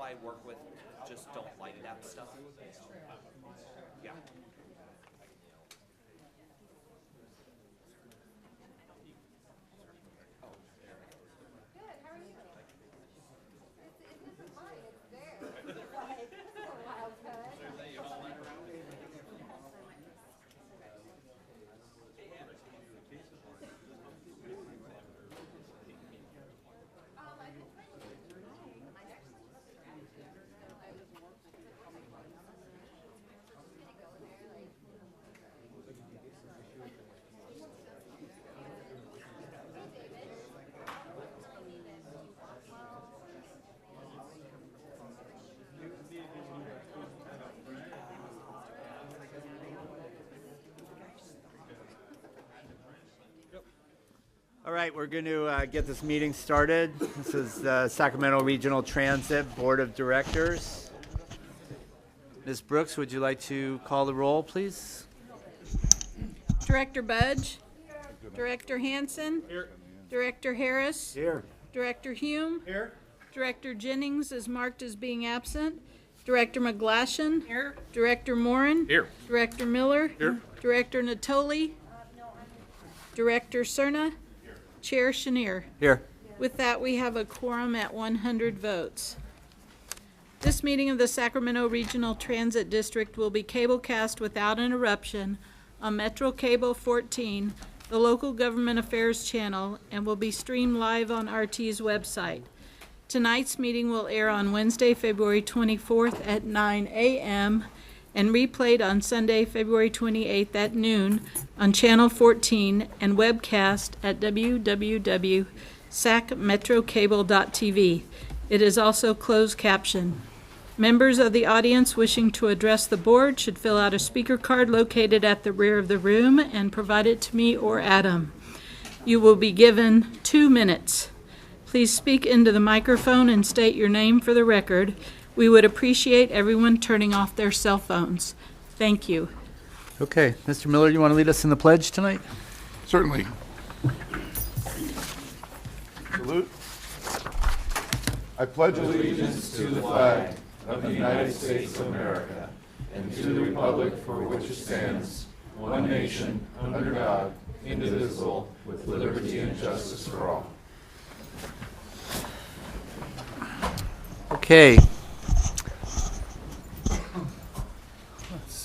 I work with just don't like that stuff. Yeah. Good, how are you? It isn't mine, it's there. Like, this is a wild cut. All right, we're going to get this meeting started. This is the Sacramento Regional Transit Board of Directors. Ms. Brooks, would you like to call the roll, please? Director Budge. Director Hansen. Here. Director Harris. Here. Director Hume. Here. Director Jennings is marked as being absent. Director McGlashan. Here. Director Morin. Here. Director Miller. Here. Director Natoli. Director Cerna. Chair Chenier. Here. With that, we have a quorum at 100 votes. This meeting of the Sacramento Regional Transit District will be cablecast without interruption on Metro Cable 14, the local government affairs channel, and will be streamed live on RT's website. Tonight's meeting will air on Wednesday, February 24th at 9 a.m. and replayed on Sunday, February 28th at noon on Channel 14 and webcast at www.sacmetrocable.tv. It is also closed caption. Members of the audience wishing to address the board should fill out a speaker card located at the rear of the room and provide it to me or Adam. You will be given 2 minutes. Please speak into the microphone and state your name for the record. We would appreciate everyone turning off their cell phones. Thank you. Okay, Mr. Miller, you want to lead us in the pledge tonight? Certainly. Salute. I pledge allegiance to the flag of the United States of America and to the republic for which it stands, one nation, under God, indivisible, with liberty and justice for all. Okay.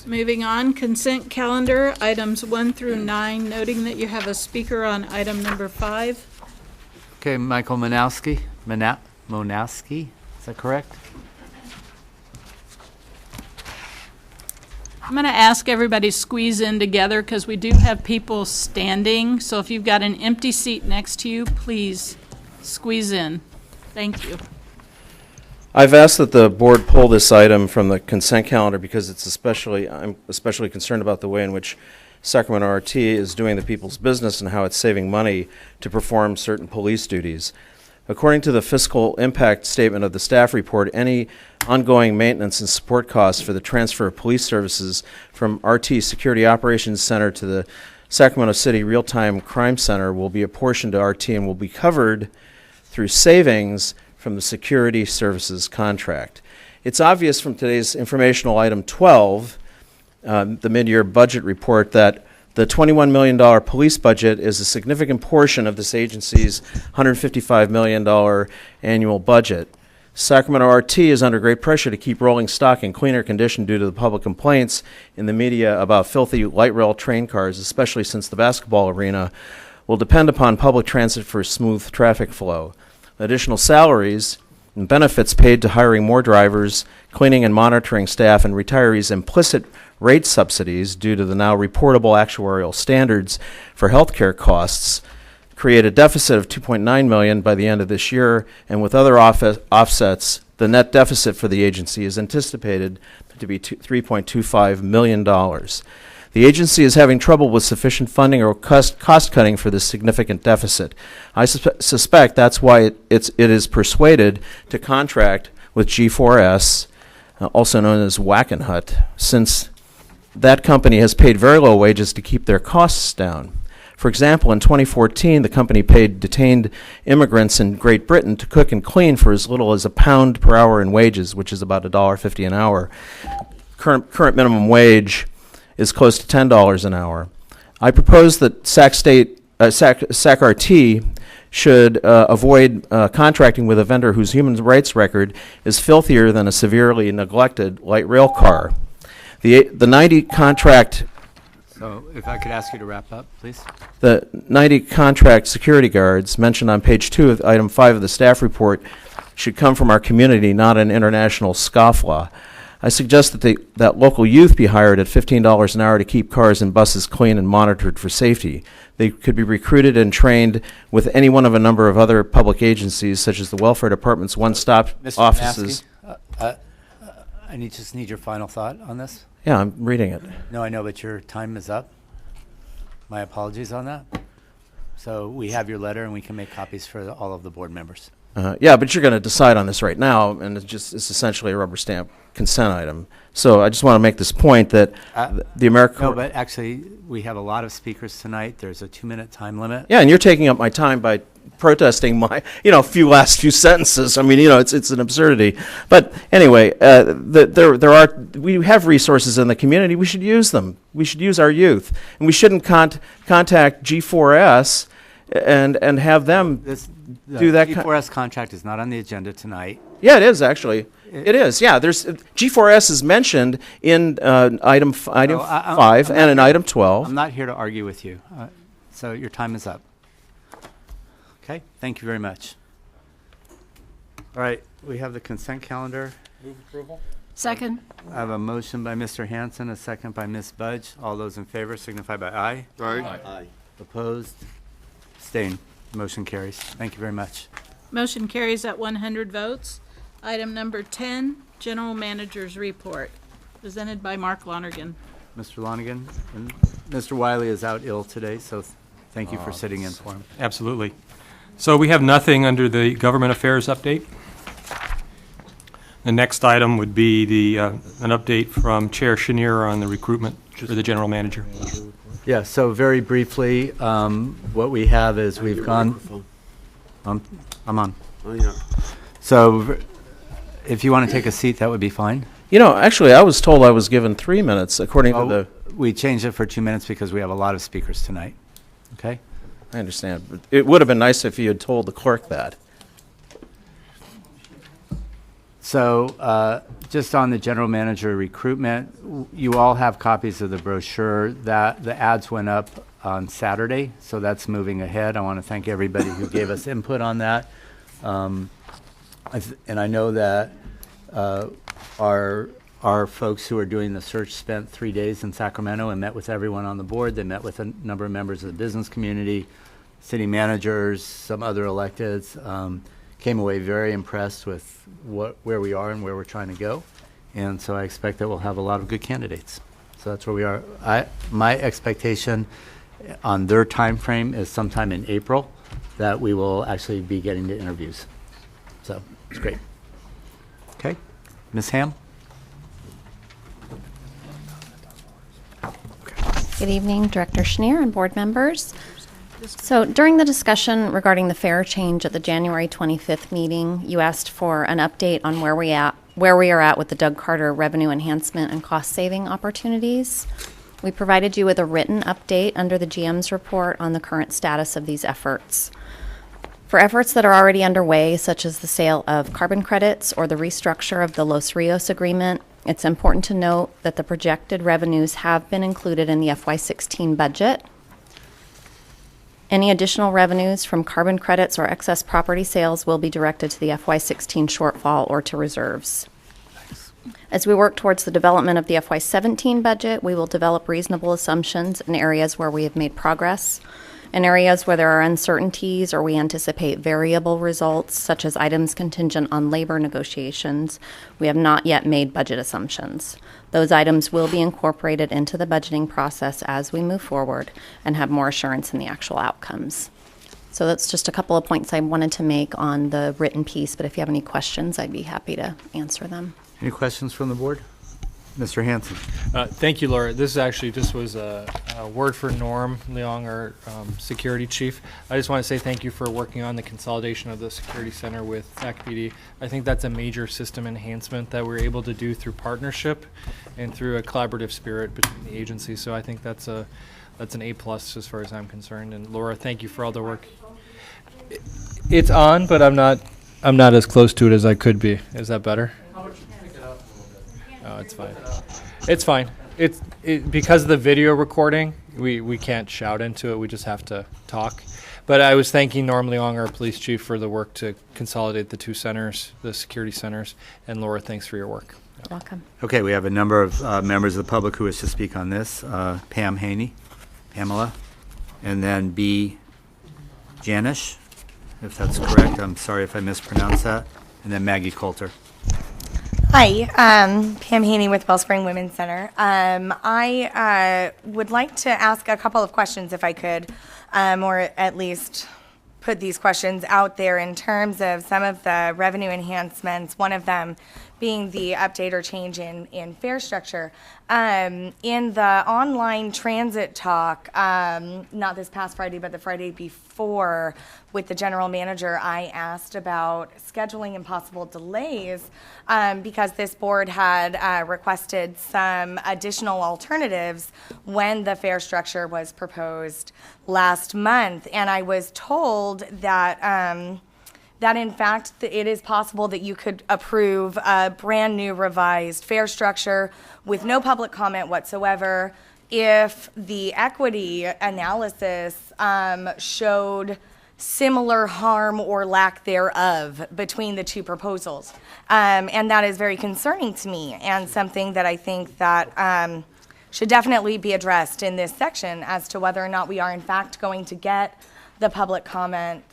Moving on, consent calendar, items 1 through 9, noting that you have a speaker on item number 5. Okay, Michael Monowski. Monowski, is that correct? I'm going to ask everybody to squeeze in together because we do have people standing. So if you've got an empty seat next to you, please squeeze in. Thank you. I've asked that the board pull this item from the consent calendar because I'm especially concerned about the way in which Sacramento RT is doing the people's business and how it's saving money to perform certain police duties. According to the fiscal impact statement of the staff report, any ongoing maintenance and support costs for the transfer of police services from RT Security Operations Center to the Sacramento City Real-Time Crime Center will be apportioned to RT and will be covered through savings from the security services contract. It's obvious from today's informational item 12, the mid-year budget report, that the $21 million police budget is a significant portion of this agency's $155 million annual budget. Sacramento RT is under great pressure to keep rolling stock in cleaner condition due to the public complaints in the media about filthy light rail train cars, especially since the basketball arena will depend upon public transit for smooth traffic flow. Additional salaries and benefits paid to hiring more drivers, cleaning and monitoring staff, and retirees' implicit rate subsidies due to the now reportable actuarial standards for healthcare costs create a deficit of $2.9 million by the end of this year, and with other offsets, the net deficit for the agency is anticipated to be $3.25 million. The agency is having trouble with sufficient funding or cost cutting for this significant deficit. I suspect that's why it is persuaded to contract with G4S, also known as Wackenhut, since that company has paid very low wages to keep their costs down. For example, in 2014, the company paid detained immigrants in Great Britain to cook and clean for as little as £1 per hour in wages, which is about $1.50 an hour. Current minimum wage is close to $10 an hour. I propose that SAC-RT should avoid contracting with a vendor whose human rights record is filthier than a severely neglected light rail car. The 90 contract So if I could ask you to wrap up, please. The 90 contract security guards mentioned on page 2 of item 5 of the staff report should come from our community, not an international scofflaw. I suggest that local youth be hired at $15 an hour to keep cars and buses clean and monitored for safety. They could be recruited and trained with any one of a number of other public agencies, such as the welfare department's one-stop Mr. offices. I just need your final thought on this. Yeah, I'm reading it. No, I know, but your time is up. My apologies on that. So we have your letter, and we can make copies for all of the board members. Yeah, but you're going to decide on this right now, and it's essentially a rubber stamp consent item. So I just want to make this point that the American... No, but actually, we have a lot of speakers tonight. There's a 2-minute time limit. Yeah, and you're taking up my time by protesting my, last few sentences. I mean, it's an absurdity. But anyway, we have resources in the community. We should use them. We should use our youth. And we shouldn't contact G4S and have them do that. G4S contract is not on the agenda tonight. Yeah, it is actually. It is. Yeah, there's G4S is mentioned in item 5 and in item 12. I'm not here to argue with you. So your time is up. Okay, thank you very much. All right, we have the consent calendar. Move approval? Second. I have a motion by Mr. Hanson, a second by Ms. Budge. All those in favor signify by aye. Aye. Opposed? Abstained. Motion carries. Thank you very much. Motion carries at 100 votes. Item number 10, General Manager's Report, presented by Mark Lonergan. Mr. Lonigan, and Mr. Wiley is out ill today, so thank you for sitting in for him. Absolutely. So we have nothing under the government affairs update. The next item would be an update from Chair Chenier on the recruitment for the general manager. Yeah, so very briefly, what we have is we've gone... I'm on. Oh, yeah. So if you want to take a seat, that would be fine. Actually, I was told I was given 3 minutes according to the... We changed it for 2 minutes because we have a lot of speakers tonight. Okay? I understand. But it would have been nice if you had told the clerk that. So just on the general manager recruitment, you all have copies of the brochure. That the ads went up on Saturday, so that's moving ahead. I want to thank everybody who gave us input on that. And I know that our folks who are doing the search spent 3 days in Sacramento and met with everyone on the board. They met with a number of members of the business community, city managers, some other electeds. Came away very impressed with where we are and where we're trying to go. And so I expect that we'll have a lot of good candidates. So that's where we are. My expectation on their time frame is sometime in April that we will actually be getting to interviews. So it's great. Okay, Ms. Ham? Good evening, Director Schneer and board members. So during the discussion regarding the fare change at the January 25th meeting, you asked for an update on where we are at with the Doug Carter revenue enhancement and cost saving opportunities. We provided you with a written update under the GM's report on the current status of these efforts. For efforts that are already underway, such as the sale of carbon credits or the restructure of the Los Rios agreement, it's important to note that the projected revenues have been included in the FY16 budget. Any additional revenues from carbon credits or excess property sales will be directed to the FY16 shortfall or to reserves. As we work towards the development of the FY17 budget, we will develop reasonable assumptions in areas where we have made progress. In areas where there are uncertainties or we anticipate variable results, such as items contingent on labor negotiations, we have not yet made budget assumptions. Those items will be incorporated into the budgeting process as we move forward and have more assurance in the actual outcomes. So that's just a couple of points I wanted to make on the written piece, but if you have any questions, I'd be happy to answer them. Any questions from the board? Mr. Hanson. Thank you, Laura. This was a word for Norm Leong, our security chief. I just want to say thank you for working on the consolidation of the security center with SAC-PD. I think that's a major system enhancement that we're able to do through partnership and through a collaborative spirit between the agencies. So I think that's an A+ as far as I'm concerned. And Laura, thank you for all the work. It's on, but I'm not as close to it as I could be. Is that better? Oh, it's fine. It's fine. Because of the video recording, we can't shout into it. We just have to talk. But I was thanking Norm Leong, our police chief, for the work to consolidate the two centers, the security centers. And Laura, thanks for your work. Welcome. Okay, we have a number of members of the public who wish to speak on this. Pamela, and then B. Janish, if that's correct. I'm sorry if I mispronounced that. And then Maggie Coulter. Hi, Pam Haney with Wellspring Women's Center. I would like to ask a couple of questions if I could, or at least put these questions out there in terms of some of the revenue enhancements, one of them being the update or change in fare structure. In the online transit talk, not this past Friday, but the Friday before, with the general manager, I asked about scheduling and possible delays because this board had requested some additional alternatives when the fare structure was proposed last month. And I was told that that in fact it is possible that you could approve a brand new revised fare structure with no public comment whatsoever if the equity analysis showed similar harm or lack thereof between the two proposals. And that is very concerning to me and something that I think that should definitely be addressed in this section as to whether or not we are in fact going to get the public comment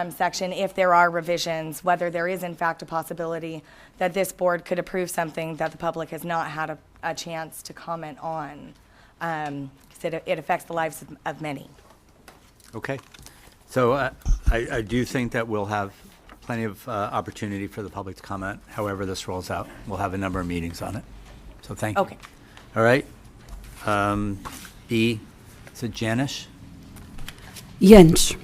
section if there are revisions, whether there is in fact a possibility that this board could approve something that the public has not had a chance to comment on, because it affects the lives of many. Okay. So I do think that we'll have plenty of opportunity for the public to comment however this rolls out. We'll have a number of meetings on it. So thank you. Okay. All right. B, is it Janish? Yench.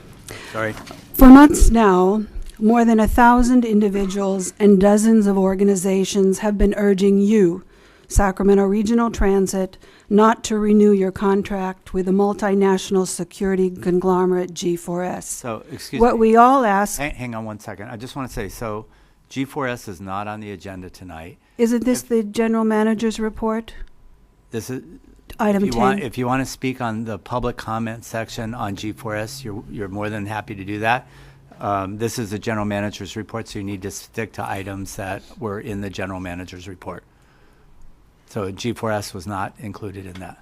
Sorry. For months now, more than 1,000 individuals and dozens of organizations have been urging you, Sacramento Regional Transit, not to renew your contract with the multinational security conglomerate G4S. So, excuse What me. we all ask, Hang on one second. I just want to say, so G4S is not on the agenda tonight. isn't this the general manager's report? This is Item if you 10. want, if you want to speak on the public comment section on G4S, you're more than happy to do that. This is the general manager's report, so you need to stick to items that were in the general manager's report. So G4S was not included in that.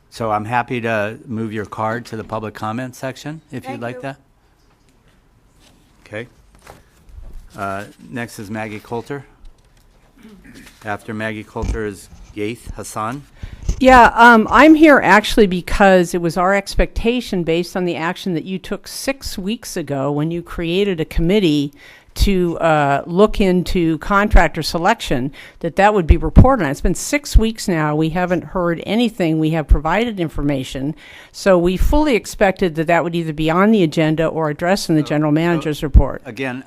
So I'm happy to move your card to the public comment section if you'd like that. Okay. Next is Maggie Coulter. After Maggie Coulter is Gaith Hassan. Yeah, I'm here actually because it was our expectation based on the action that you took 6 weeks ago when you created a committee to look into contractor selection, that would be reported on. It's been 6 weeks now. We haven't heard anything. We have provided information. So we fully expected that would either be on the agenda or addressed in the general manager's report. Again,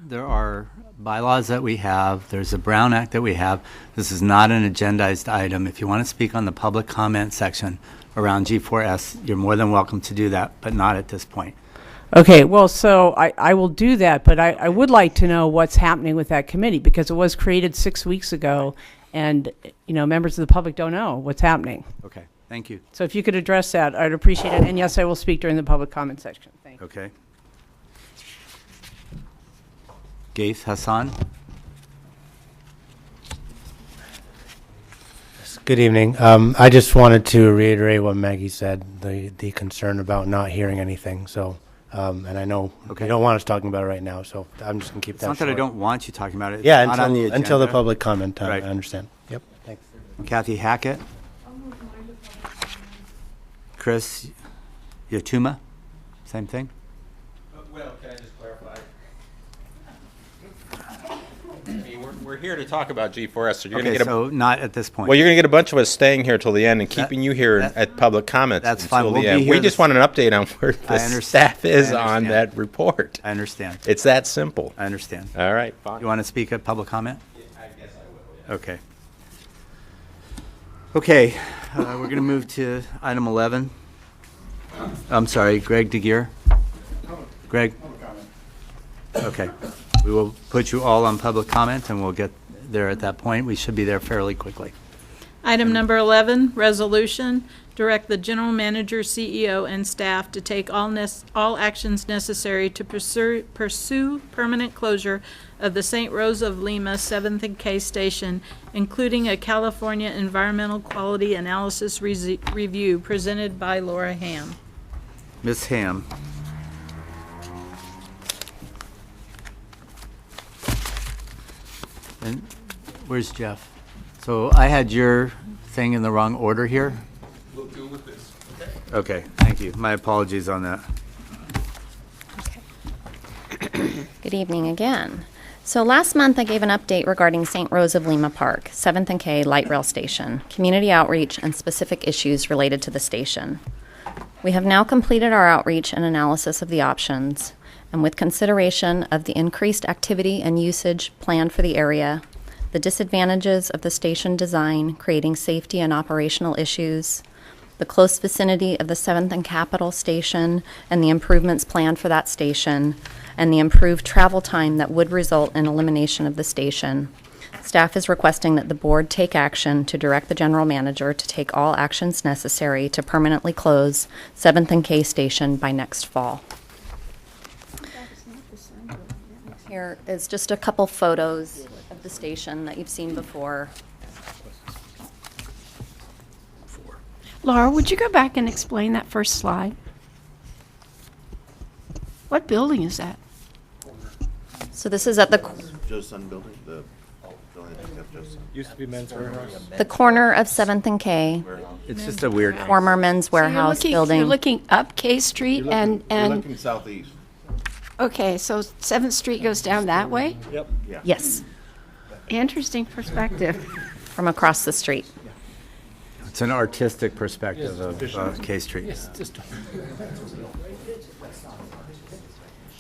there are bylaws that we have. There's a Brown Act that we have. This is not an agendized item. If you want to speak on the public comment section around G4S, you're more than welcome to do that, but not at this point. Okay, well, so I will do that, but I would like to know what's happening with that committee because it was created 6 weeks ago, and members of the public don't know what's happening. Okay, thank you. So if you could address that, I'd appreciate it. And yes, I will speak during the public comment section. Thank you. Okay. Gaith Hassan. Good evening. I just wanted to reiterate what Maggie said, the concern about not hearing anything. So, and I know you don't want us talking about it right now, so I'm just going to keep that It's not short. that I don't want you talking about it. It's Yeah, not on the agenda. until the public comment time. Right. I understand. Yep. Thanks. Kathy Hackett. Chris Yatuma. Same thing. Well, can I just clarify? We're here to talk about G4S, so you're Okay, going to get so not at this point. well, you're going to get a bunch of us staying here till the end and keeping you here at public comments that's until fine. We'll the be end. here We just this- want an update on where the staff is on that report. I understand. It's that simple. I understand. All right, fine. You want to speak at public comment? I guess I will. Okay. Okay, we're going to move to item 11. I'm sorry, Greg DeGear. Greg? Okay. We will put you all on public comment, and we'll get there at that point. We should be there fairly quickly. Item number 11, resolution, direct the general manager, CEO, and staff to take all actions necessary to pursue permanent closure of the St. Rose of Lima 7th and K station, including a California Environmental Quality Analysis Review presented by Laura Ham. Ms. Ham. And where's Jeff? So I had your thing in the wrong order here? We'll deal with this. Okay, thank you. My apologies on that. Good evening again. So last month I gave an update regarding St. Rose of Lima Park, 7th and K light rail station, community outreach, and specific issues related to the station. We have now completed our outreach and analysis of the options, and with consideration of the increased activity and usage planned for the area, the disadvantages of the station design, creating safety and operational issues, the close vicinity of the 7th and Capitol station and the improvements planned for that station, and the improved travel time that would result in elimination of the station, staff is requesting that the board take action to direct the general manager to take all actions necessary to permanently close 7th and K station by next fall. Here is just a couple photos of the station that you've seen before. Laura, would you go back and explain that first slide? What building is that? So this is at the Joe Sun building, the building that got Joe Sun. Used to be Men's Warehouse. the corner of 7th and K, It's just a weird. former Men's Warehouse building. You're looking up K Street You're and looking southeast. okay, so 7th Street goes down that way? Yep. Yeah. Yes, Interesting perspective. from across the street. It's an artistic perspective of K Street.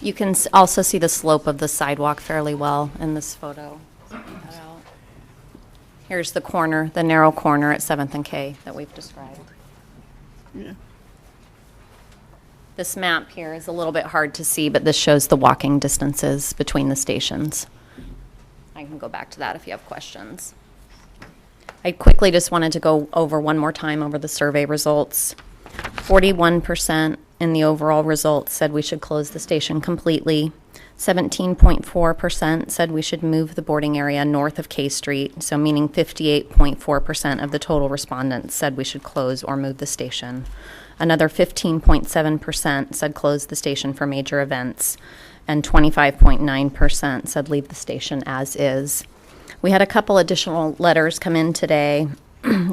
You can also see the slope of the sidewalk fairly well in this photo. Here's the corner, the narrow corner at 7th and K that we've described. This map here is a little bit hard to see, but this shows the walking distances between the stations. I can go back to that if you have questions. I quickly just wanted to go over one more time over the survey results. 41% in the overall results said we should close the station completely. 17.4% said we should move the boarding area north of K Street, so meaning 58.4% of the total respondents said we should close or move the station. Another 15.7% said close the station for major events, and 25.9% said leave the station as is. We had a couple additional letters come in today,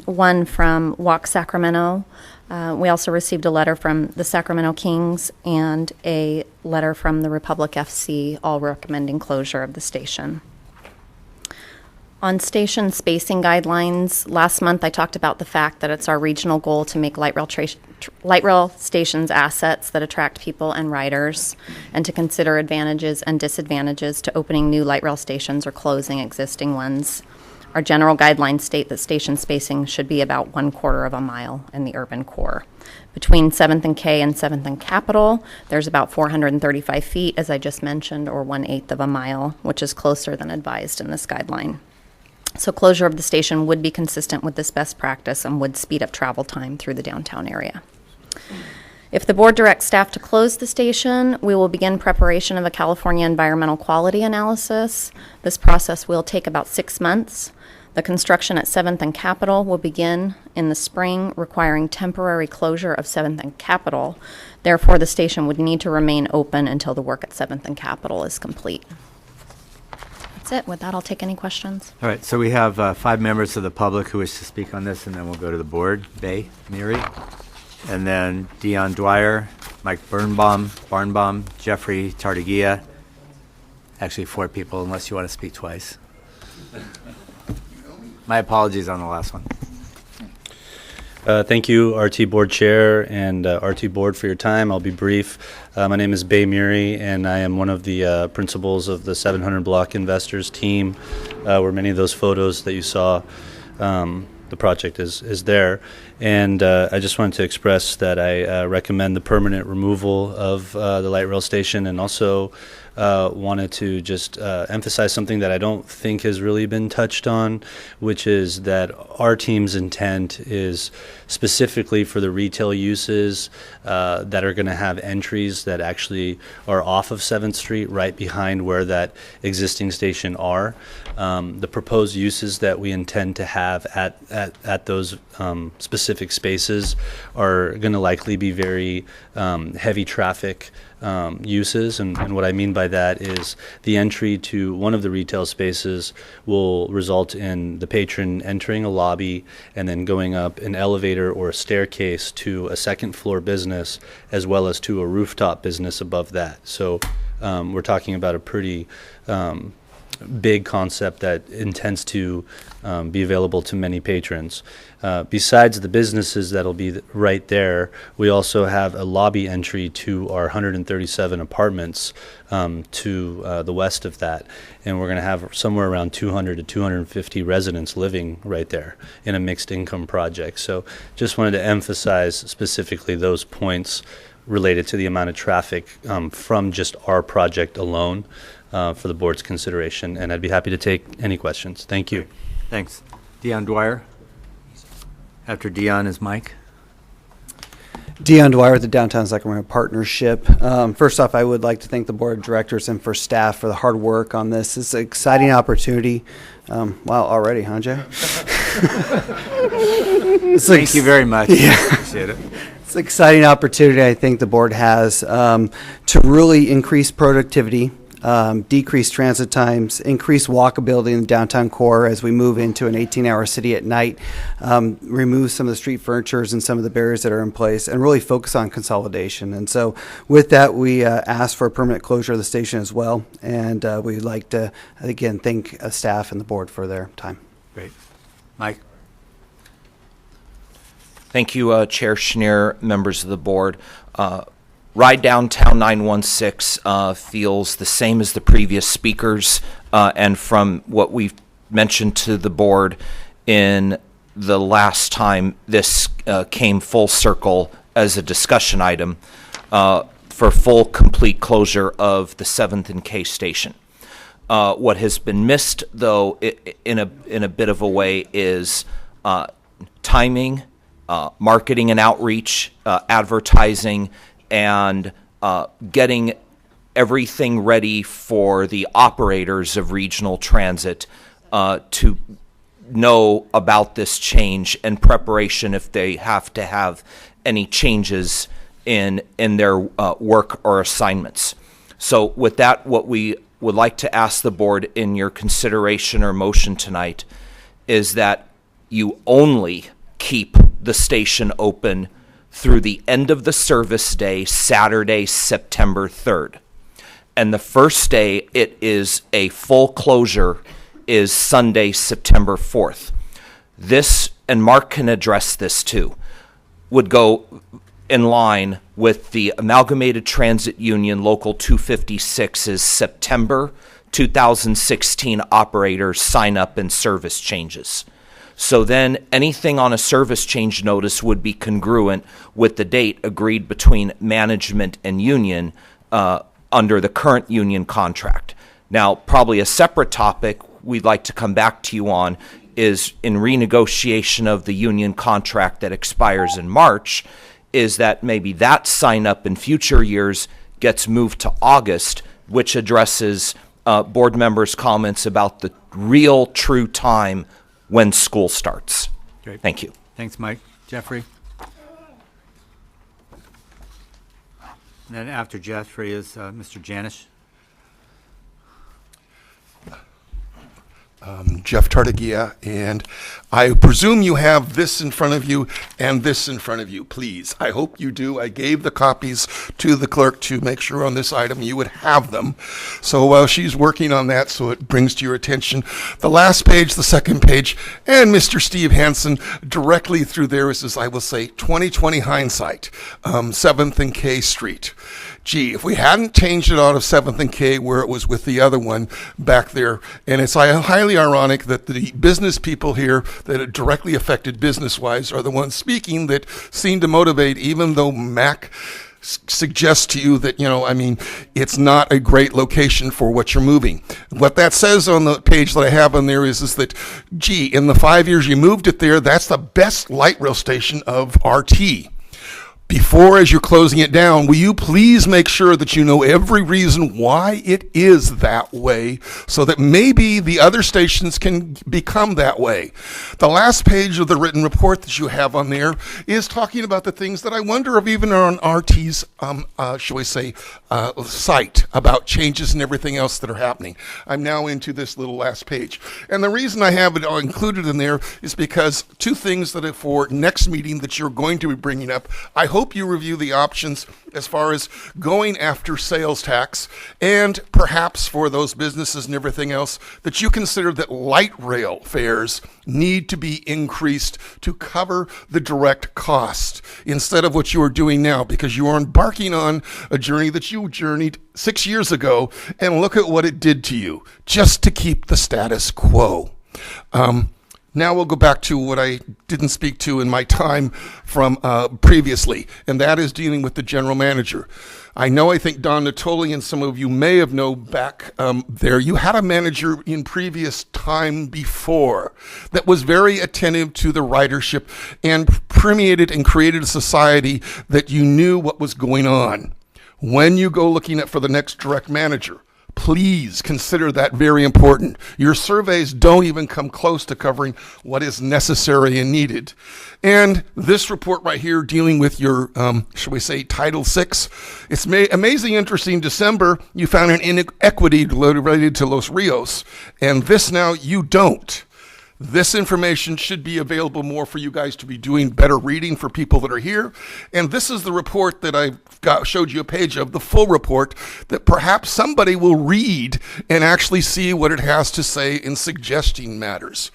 one from Walk Sacramento. We also received a letter from the Sacramento Kings and a letter from the Republic FC, all recommending closure of the station. On station spacing guidelines, last month I talked about the fact that it's our regional goal to make light rail stations assets that attract people and riders, and to consider advantages and disadvantages to opening new light rail stations or closing existing ones. Our general guidelines state that station spacing should be about 1/4 of a mile in the urban core. Between 7th and K and 7th and Capitol, there's about 435 feet, as I just mentioned, or 1/8 of a mile, which is closer than advised in this guideline. So closure of the station would be consistent with this best practice and would speed up travel time through the downtown area. If the board directs staff to close the station, we will begin preparation of a California Environmental Quality Analysis. This process will take about 6 months. The construction at 7th and Capitol will begin in the spring, requiring temporary closure of 7th and Capitol. Therefore, the station would need to remain open until the work at 7th and Capitol is complete. That's it. With that, I'll take any questions. All right, so we have 5 members of the public who wish to speak on this, and then we'll go to the board. Bay, Miri, and then Dion Dwyer, Mike Barnbaum, Jeffrey Tartagia. Actually, 4 people, unless you want to speak twice. My apologies on the last one. Thank you, RT Board Chair and RT Board, for your time. I'll be brief. My name is Bay Muri, and I am one of the principals of the 700 Block Investors team, where many of those photos that you saw, the project is there. And I just wanted to express that I recommend the permanent removal of the light rail station, and also wanted to just emphasize something that I don't think has really been touched on, which is that our team's intent is specifically for the retail uses that are going to have entries that actually are off of 7th Street, right behind where that existing station are. The proposed uses that we intend to have at those specific spaces are going to likely be very heavy traffic uses, and what I mean by that is the entry to one of the retail spaces will result in the patron entering a lobby and then going up an elevator or a staircase to a second floor business, as well as to a rooftop business above that. So we're talking about a pretty big concept that intends to be available to many patrons. Besides the businesses that'll be right there, we also have a lobby entry to our 137 apartments to the west of that, and we're going to have somewhere around 200 to 250 residents living right there in a mixed income project. So just wanted to emphasize specifically those points related to the amount of traffic from just our project alone for the board's consideration, and I'd be happy to take any questions. Thank you. Thanks. Dion Dwyer. After Dion is Mike. Dion Dwyer with the Downtown Sacramento Partnership. First off, I would like to thank the board of directors and for staff for the hard work on this. It's an exciting opportunity. Wow, already, huh, Jay? Thank you very much. Yeah. Appreciate it. It's an exciting opportunity I think the board has to really increase productivity, decrease transit times, increase walkability in the downtown core as we move into an 18-hour city at night, remove some of the street furnitures and some of the barriers that are in place, and really focus on consolidation. And so with that, we asked for a permanent closure of the station as well, and we'd like to, again, thank staff and the board for their time. Great. Mike? Thank you, Chair Schneer, members of the board. Ride Downtown 916 feels the same as the previous speakers, and from what we've mentioned to the board in the last time this came full circle as a discussion item for full, complete closure of the 7th and K station. What has been missed, though, in a bit of a way, is timing, marketing and outreach, advertising, and getting everything ready for the operators of regional transit to know about this change and preparation if they have to have any changes in their work or assignments. So with that, what we would like to ask the board in your consideration or motion tonight is that you only keep the station open through the end of the service day, Saturday, September 3rd. And the first day it is a full closure is Sunday, September 4th. This, and Mark can address this too, would go in line with the Amalgamated Transit Union Local 256's September 2016 operators sign up and service changes. So then anything on a service change notice would be congruent with the date agreed between management and union under the current union contract. Now, probably a separate topic we'd like to come back to you on is in renegotiation of the union contract that expires in March, is that maybe that sign up in future years gets moved to August, which addresses board members' comments about the real true time when school starts. Great. Thank you. Thanks, Mike. Jeffrey? And then after Jeffrey is Mr. Janish. Jeff Tartagia, and I presume you have this in front of you and this in front of you, please. I hope you do. I gave the copies to the clerk to make sure on this item you would have them. So while she's working on that, so it brings to your attention the last page, the second page, and Mr. Steve Hansen directly through there is, I will say, 2020 hindsight, 7th and K Street. Gee, if we hadn't changed it out of 7th and K where it was with the other one back there, and it's highly ironic that the business people here that it directly affected business-wise are the ones speaking that seem to motivate, even though Mac suggests to you that, it's not a great location for what you're moving. What that says on the page that I have on there is that, gee, in the 5 years you moved it there, that's the best light rail station of RT. Before, as you're closing it down, will you please make sure that you know every reason why it is that way so that maybe the other stations can become that way? The last page of the written report that you have on there is talking about the things that I wonder if even are on RT's, shall we say, site about changes and everything else that are happening. I'm now into this little last page. And the reason I have it all included in there is because two things that are for next meeting that you're going to be bringing up. I hope you review the options as far as going after sales tax, and perhaps for those businesses and everything else, that you consider that light rail fares need to be increased to cover the direct cost instead of what you are doing now, because you are embarking on a journey that you journeyed 6 years ago, and look at what it did to you, just to keep the status quo. Now we'll go back to what I didn't speak to in my time from previously, and that is dealing with the general manager. I think Don Natoli and some of you may have known back there, you had a manager in previous time before that was very attentive to the ridership and permeated and created a society that you knew what was going on. When you go looking at for the next direct manager, please consider that very important. Your surveys don't even come close to covering what is necessary and needed. And this report right here dealing with your, shall we say, Title VI, it's amazing, interesting. December, you found an inequity related to Los Rios, and this now you don't. This information should be available more for you guys to be doing better reading for people that are here. And this is the report that I showed you a page of, the full report, that perhaps somebody will read and actually see what it has to say in suggesting matters.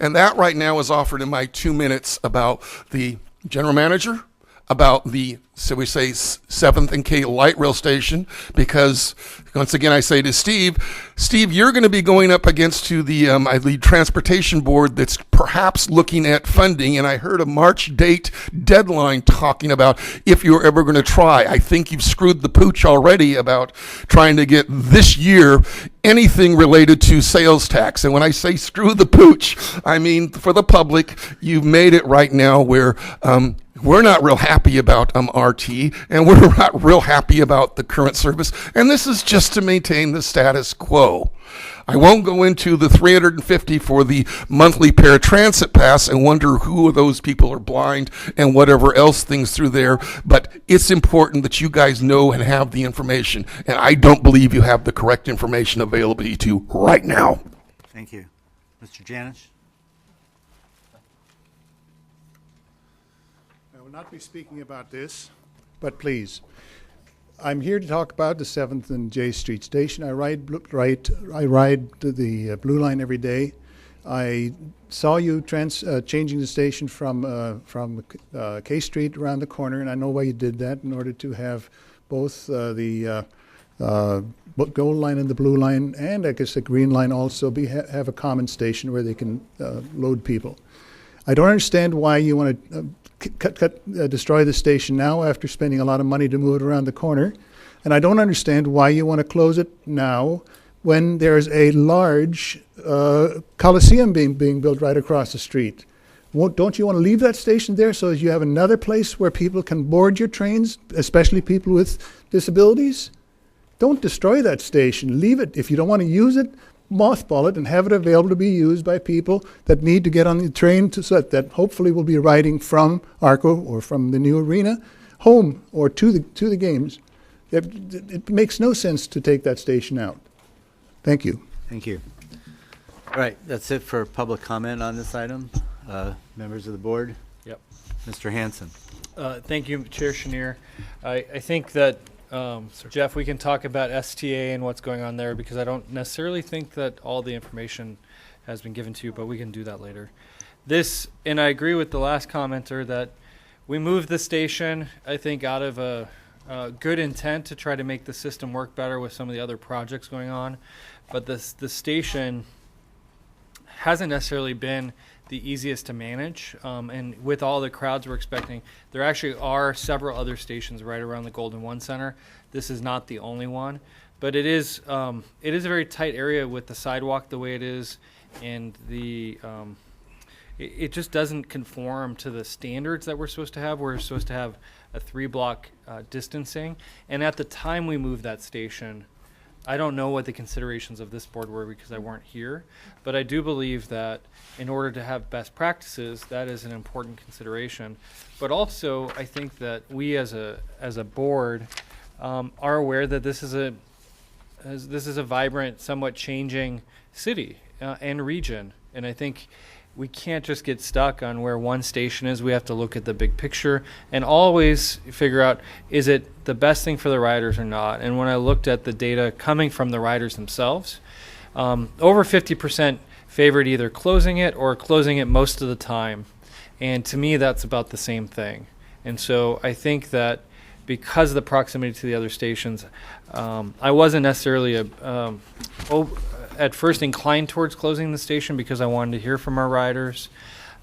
And that right now is offered in my 2 minutes about the general manager, about the, so we say, 7th and K light rail station, because once again I say to Steve, you're going to be going up against to the I lead transportation board that's perhaps looking at funding, and I heard a March date deadline talking about if you're ever going to try. I think you've screwed the pooch already about trying to get this year anything related to sales tax. And when I say screw the pooch, I mean for the public, you've made it right now where we're not real happy about RT, and we're not real happy about the current service, and this is just to maintain the status quo. I won't go into the $350 for the monthly paratransit pass and wonder who of those people are blind and whatever else things through there, but it's important that you guys know and have the information, and I don't believe you have the correct information available to you right now. Thank you. Mr. Janish? I will not be speaking about this, but please. I'm here to talk about the 7th and J Street station. I ride the Blue Line every day. I saw you changing the station from K Street around the corner, and I know why you did that, in order to have both the Gold Line and the Blue Line, and I guess the Green Line also have a common station where they can load people. I don't understand why you want to destroy the station now after spending a lot of money to move it around the corner. And I don't understand why you want to close it now when there's a large Coliseum being built right across the street. Don't you want to leave that station there so that you have another place where people can board your trains, especially people with disabilities? Don't destroy that station. Leave it. If you don't want to use it, mothball it and have it available to be used by people that need to get on the train so that hopefully will be riding from Arco or from the new arena home or to the games. It makes no sense to take that station out. Thank you. Thank you. All right, that's it for public comment on this item. Members of the board? Yep. Mr. Hanson. Thank you, Chair Chenier. I think that, Jeff, we can talk about STA and what's going on there, because I don't necessarily think that all the information has been given to you, but we can do that later. And I agree with the last commenter that we moved the station, I think, out of a good intent to try to make the system work better with some of the other projects going on. But the station hasn't necessarily been the easiest to manage. And with all the crowds we're expecting, there actually are several other stations right around the Golden One Center. This is not the only one. But it is a very tight area with the sidewalk the way it is, and it just doesn't conform to the standards that we're supposed to have. We're supposed to have a 3-block distancing. And at the time we moved that station, I don't know what the considerations of this board were because I weren't here, but I do believe that in order to have best practices, that is an important consideration. But also, I think that we as a board are aware that this is a vibrant, somewhat changing city and region, and I think we can't just get stuck on where one station is. We have to look at the big picture and always figure out, is it the best thing for the riders or not? And when I looked at the data coming from the riders themselves, over 50% favored either closing it or closing it most of the time. And to me, that's about the same thing. And so I think that because of the proximity to the other stations, I wasn't necessarily at first inclined towards closing the station because I wanted to hear from our riders.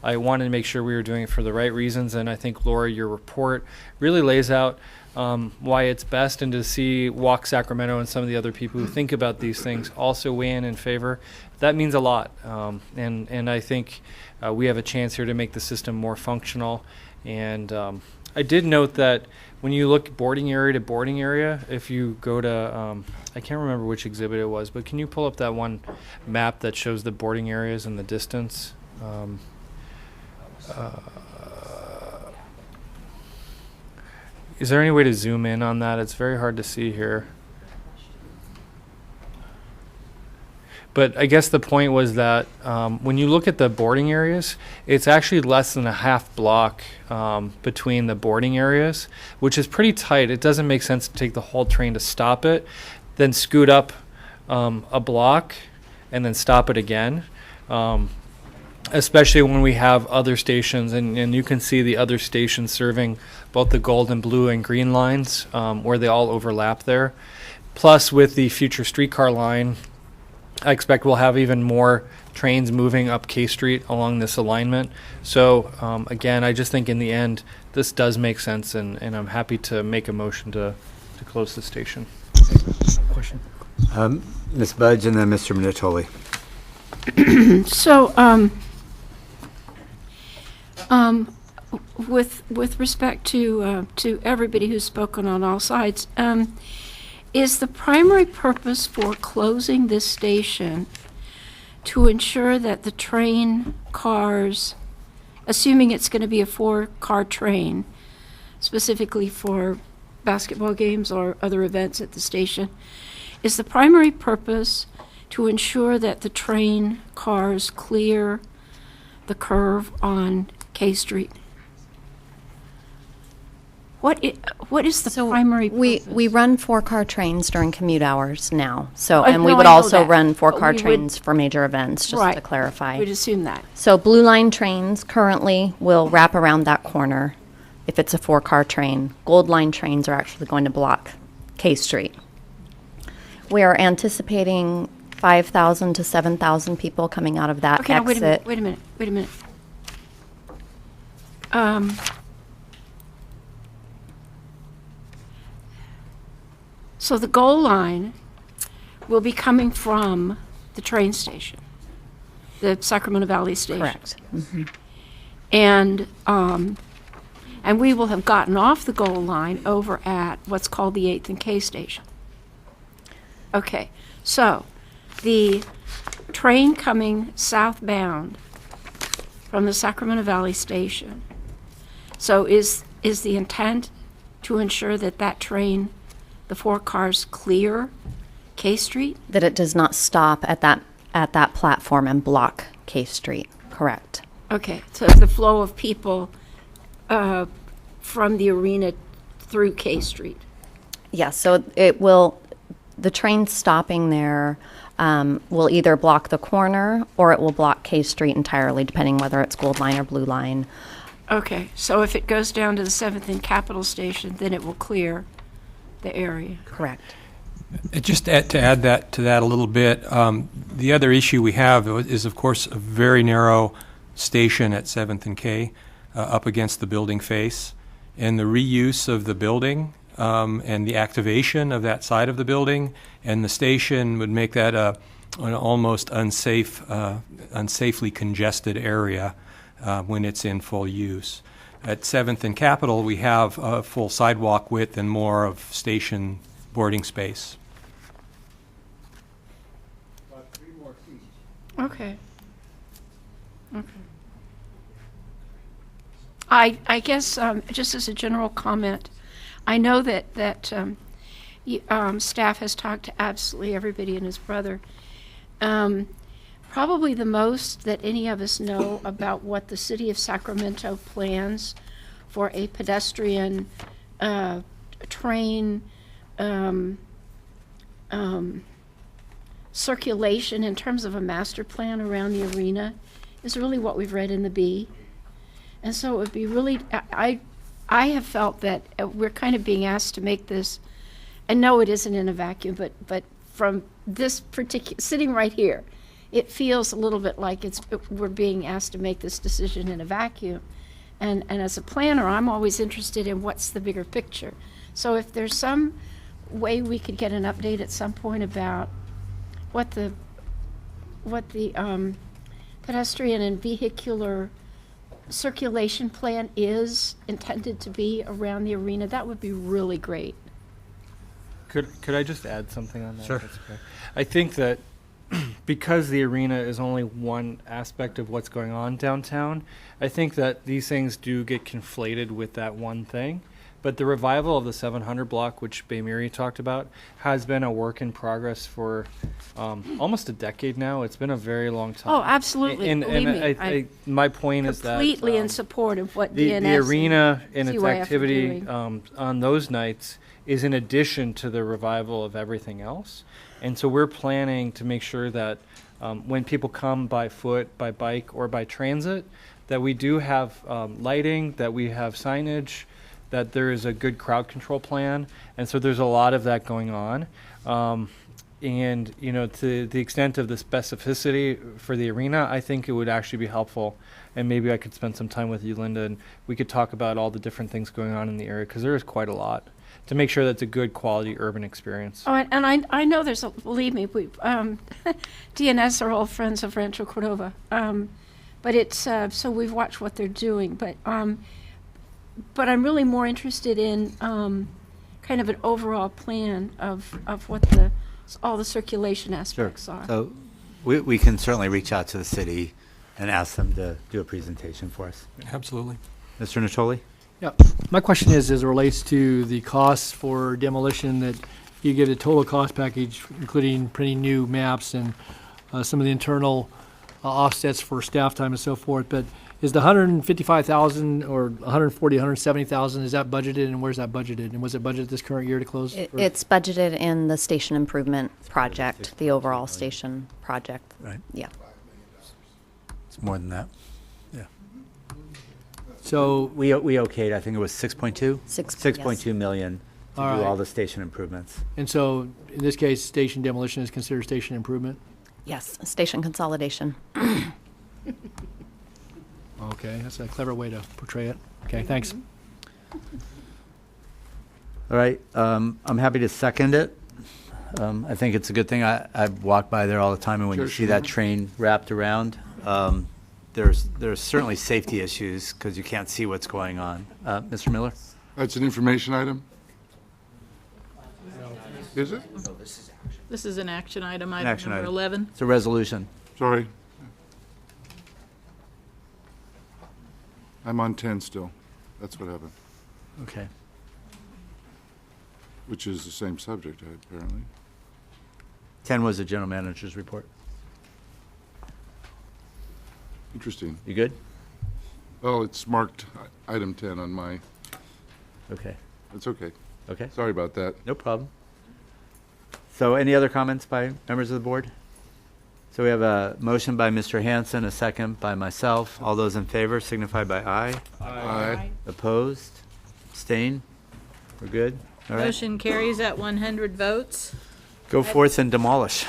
I wanted to make sure we were doing it for the right reasons, and I think, Laura, your report really lays out why it's best, and to see Walk Sacramento and some of the other people who think about these things also weigh in favor, that means a lot. And I think we have a chance here to make the system more functional. And I did note that when you look boarding area to boarding area, if you go to, I can't remember which exhibit it was, but can you pull up that one map that shows the boarding areas and the distance? Is there any way to zoom in on that? It's very hard to see here. But I guess the point was that when you look at the boarding areas, it's actually less than a half block between the boarding areas, which is pretty tight. It doesn't make sense to take the whole train to stop it, then scoot up a block, and then stop it again. Especially when we have other stations, and you can see the other stations serving both the gold and blue and green lines, where they all overlap there. Plus, with the future streetcar line, I expect we'll have even more trains moving up K Street along this alignment. So again, I just think in the end, this does make sense, and I'm happy to make a motion to close the station. Question? Ms. Budge and then Mr. Minutoli. So, with respect to everybody who's spoken on all sides, is the primary purpose for closing this station to ensure that the train cars, assuming it's going to be a 4-car train, specifically for basketball games or other events at the station, is the primary purpose to ensure that the train cars clear the curve on K Street? What is the primary purpose? We run 4-car trains during commute hours now. So, and we no, would I know also that. run But 4-car we would- trains for major events, just Right. to clarify. We'd assume that. So Blue Line trains currently will wrap around that corner if it's a 4-car train. Gold Line trains are actually going to block K Street. We are anticipating 5,000 to 7,000 people coming out of that Okay, now exit. wait a minute. So the goal line will be coming from the train station, the Sacramento Valley station. Correct. Mm-hmm. And we will have gotten off the goal line over at what's called the 8th and K station. Okay, so the train coming southbound from the Sacramento Valley station. So is the intent to ensure that that train, the 4 cars, clear K Street? That it does not stop at that at that platform and block K Street. Correct. Okay, so it's the flow of people from the arena through K Street. Yes, so it will, the train stopping there will either block the corner or it will block K Street entirely, depending whether it's Gold Line or Blue Line. Okay, so if it goes down to the 7th and Capitol Station, then it will clear the area. Correct. Just to add that to that a little bit, the other issue we have is, of course, a very narrow station at 7th and K up against the building face, and the reuse of the building and the activation of that side of the building and the station would make that an almost unsafely congested area when it's in full use. At 7th and Capitol, we have a full sidewalk width and more of station boarding space. About 3 more feet. Okay. Okay. I guess just as a general comment, I know that staff has talked to absolutely everybody and his brother. Probably the most that any of us know about what the city of Sacramento plans for a pedestrian train circulation in terms of a master plan around the arena is really what we've read in the Bee. And so it would be really, I have felt that we're kind of being asked to make this, and no, it isn't in a vacuum, but from this particular, sitting right here, it feels a little bit like we're being asked to make this decision in a vacuum. And as a planner, I'm always interested in what's the bigger picture. So if there's some way we could get an update at some point about what the pedestrian and vehicular circulation plan is intended to be around the arena, that would be really great. Could I just add something on that? Sure. if that's okay? I think that because the arena is only one aspect of what's going on downtown, I think that these things do get conflated with that one thing. But the revival of the 700 block, which Baymiri talked about, has been a work in progress for almost a decade now. It's been a very long time. Oh, absolutely. Believe me, I my point is that completely in support of what the DNS arena and its CYF are activity doing. on those nights is in addition to the revival of everything else. And so we're planning to make sure that when people come by foot, by bike, or by transit, that we do have lighting, that we have signage, that there is a good crowd control plan. And so there's a lot of that going on. And, you know, to the extent of the specificity for the arena, I think it would actually be helpful. And maybe I could spend some time with you, Linda, and we could talk about all the different things going on in the area, because there is quite a lot, to make sure that's a good quality urban experience. Oh, and I know there's a, believe me, we, DNS are all friends of Rancho Cordova. But it's, so we've watched what they're doing. But I'm really more interested in kind of an overall plan of what all the circulation aspects are. So we can certainly reach out to the city and ask them to do a presentation for us. Absolutely. Mr. Natoli? Yeah, my question is, as it relates to the costs for demolition, that you get a total cost package, including printing new maps and some of the internal offsets for staff time and so forth, but is the $155,000 or $140,000, $170,000, is that budgeted, and where's that budgeted? And was it budgeted this current year to close? It's budgeted in the station improvement project, the overall station project. Right. Yeah. It's more than that. Yeah. So we okayed, I think it was 6.2? 6.2 million to All do right. all the station improvements. And so, in this case, station demolition is considered station improvement? Yes, station consolidation. Okay, that's a clever way to portray it. Okay, thanks. All right, I'm happy to second it. I think it's a good thing. I walk by there all the time, and when Sure, you see that train wrapped around, there's certainly safety issues because you can't see what's going on. Mr. Miller? That's an information item? Is it? This is an action item, An item action number item. 11. It's a resolution. Sorry. I'm on 10 still. That's what happened, Okay. which is the same subject, apparently. 10 was the general manager's report. Interesting. You good? Well, it's marked item 10 on my, Okay. it's okay. Okay. Sorry about that. No problem. So any other comments by members of the board? So we have a motion by Mr. Hanson, a second by myself. All those in favor signify by aye. Aye. Opposed? Abstain? We're good? All right. Motion carries at 100 votes. Go forth and demolish.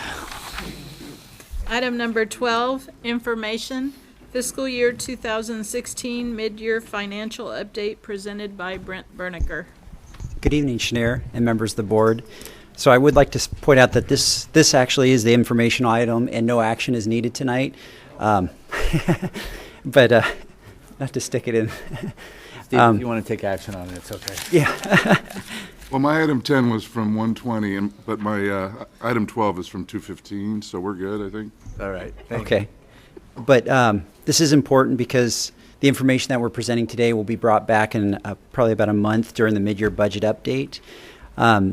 Item number 12, information, fiscal year 2016 mid-year financial update presented by Brent Bernicker. Good evening, Schneer and members of the board. So I would like to point out that this actually is the informational item and no action is needed tonight. But not to stick it in. Steve, if you want to take action on it, it's okay. Yeah. Well, my item 10 was from 120, but my item 12 is from 215, so we're good, I think. All right. Thank Okay. But this is important because the information that we're presenting today will be brought back in probably about a month during the mid-year budget update.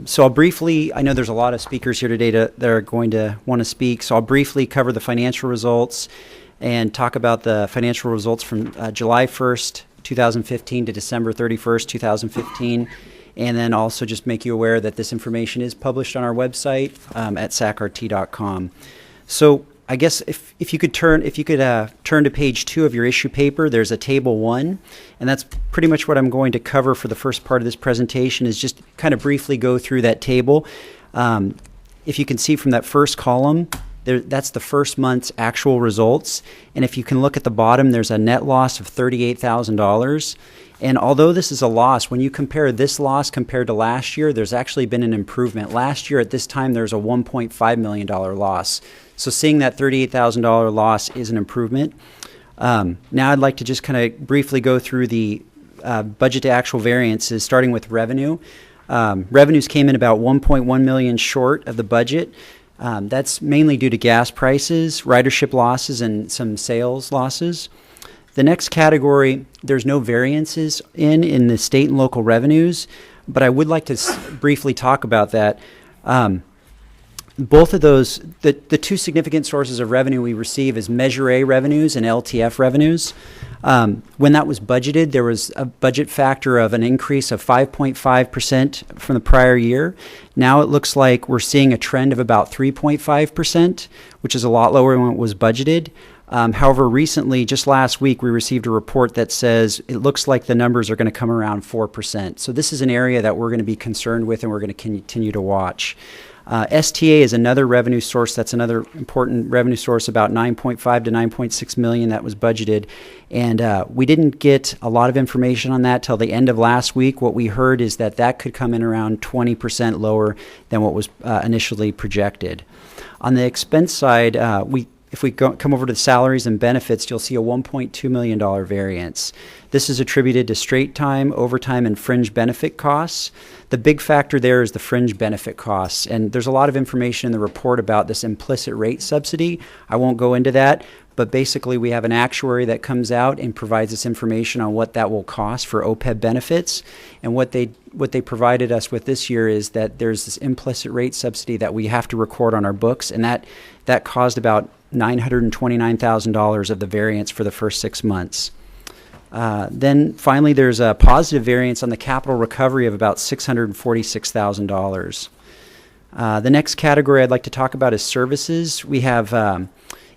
So I'll briefly, I know there's a lot of speakers here today that are going to want to speak, so I'll briefly cover the financial results and talk about the financial results from July 1st, 2015 to December 31st, 2015. And then also just make you aware that this information is published on our website at sacrt.com. So I guess if you could turn to page 2 of your issue paper, there's a table 1, and that's pretty much what I'm going to cover for the first part of this presentation, is just kind of briefly go through that table. If you can see from that first column, that's the first month's actual results, and if you can look at the bottom, there's a net loss of $38,000. And although this is a loss, when you compare this loss compared to last year, there's actually been an improvement. Last year at this time, there's a $1.5 million loss. So seeing that $38,000 loss is an improvement. Now I'd like to just kind of briefly go through the budget to actual variances, starting with revenue. Revenues came in about $1.1 million short of the budget. That's mainly due to gas prices, ridership losses, and some sales losses. The next category, there's no variances in the state and local revenues, but I would like to briefly talk about that. Both of those, the two significant sources of revenue we receive is Measure A revenues and LTF revenues. When that was budgeted, there was a budget factor of an increase of 5.5% from the prior year. Now it looks like we're seeing a trend of about 3.5%, which is a lot lower than what was budgeted. However, recently, just last week, we received a report that says it looks like the numbers are going to come around 4%. So this is an area that we're going to be concerned with and we're going to continue to watch. STA is another revenue source. That's another important revenue source, about $9.5 to $9.6 million that was budgeted. And we didn't get a lot of information on that till the end of last week. What we heard is that could come in around 20% lower than what was initially projected. On the expense side, if we come over to the salaries and benefits, you'll see a $1.2 million variance. This is attributed to straight time, overtime, and fringe benefit costs. The big factor there is the fringe benefit costs, and there's a lot of information in the report about this implicit rate subsidy. I won't go into that, but basically we have an actuary that comes out and provides us information on what that will cost for OPEB benefits, and what they provided us with this year is that there's this implicit rate subsidy that we have to record on our books, and that caused about $929,000 of the variance for the first 6 months. Then finally, there's a positive variance on the capital recovery of about $646,000. The next category I'd like to talk about is services. We have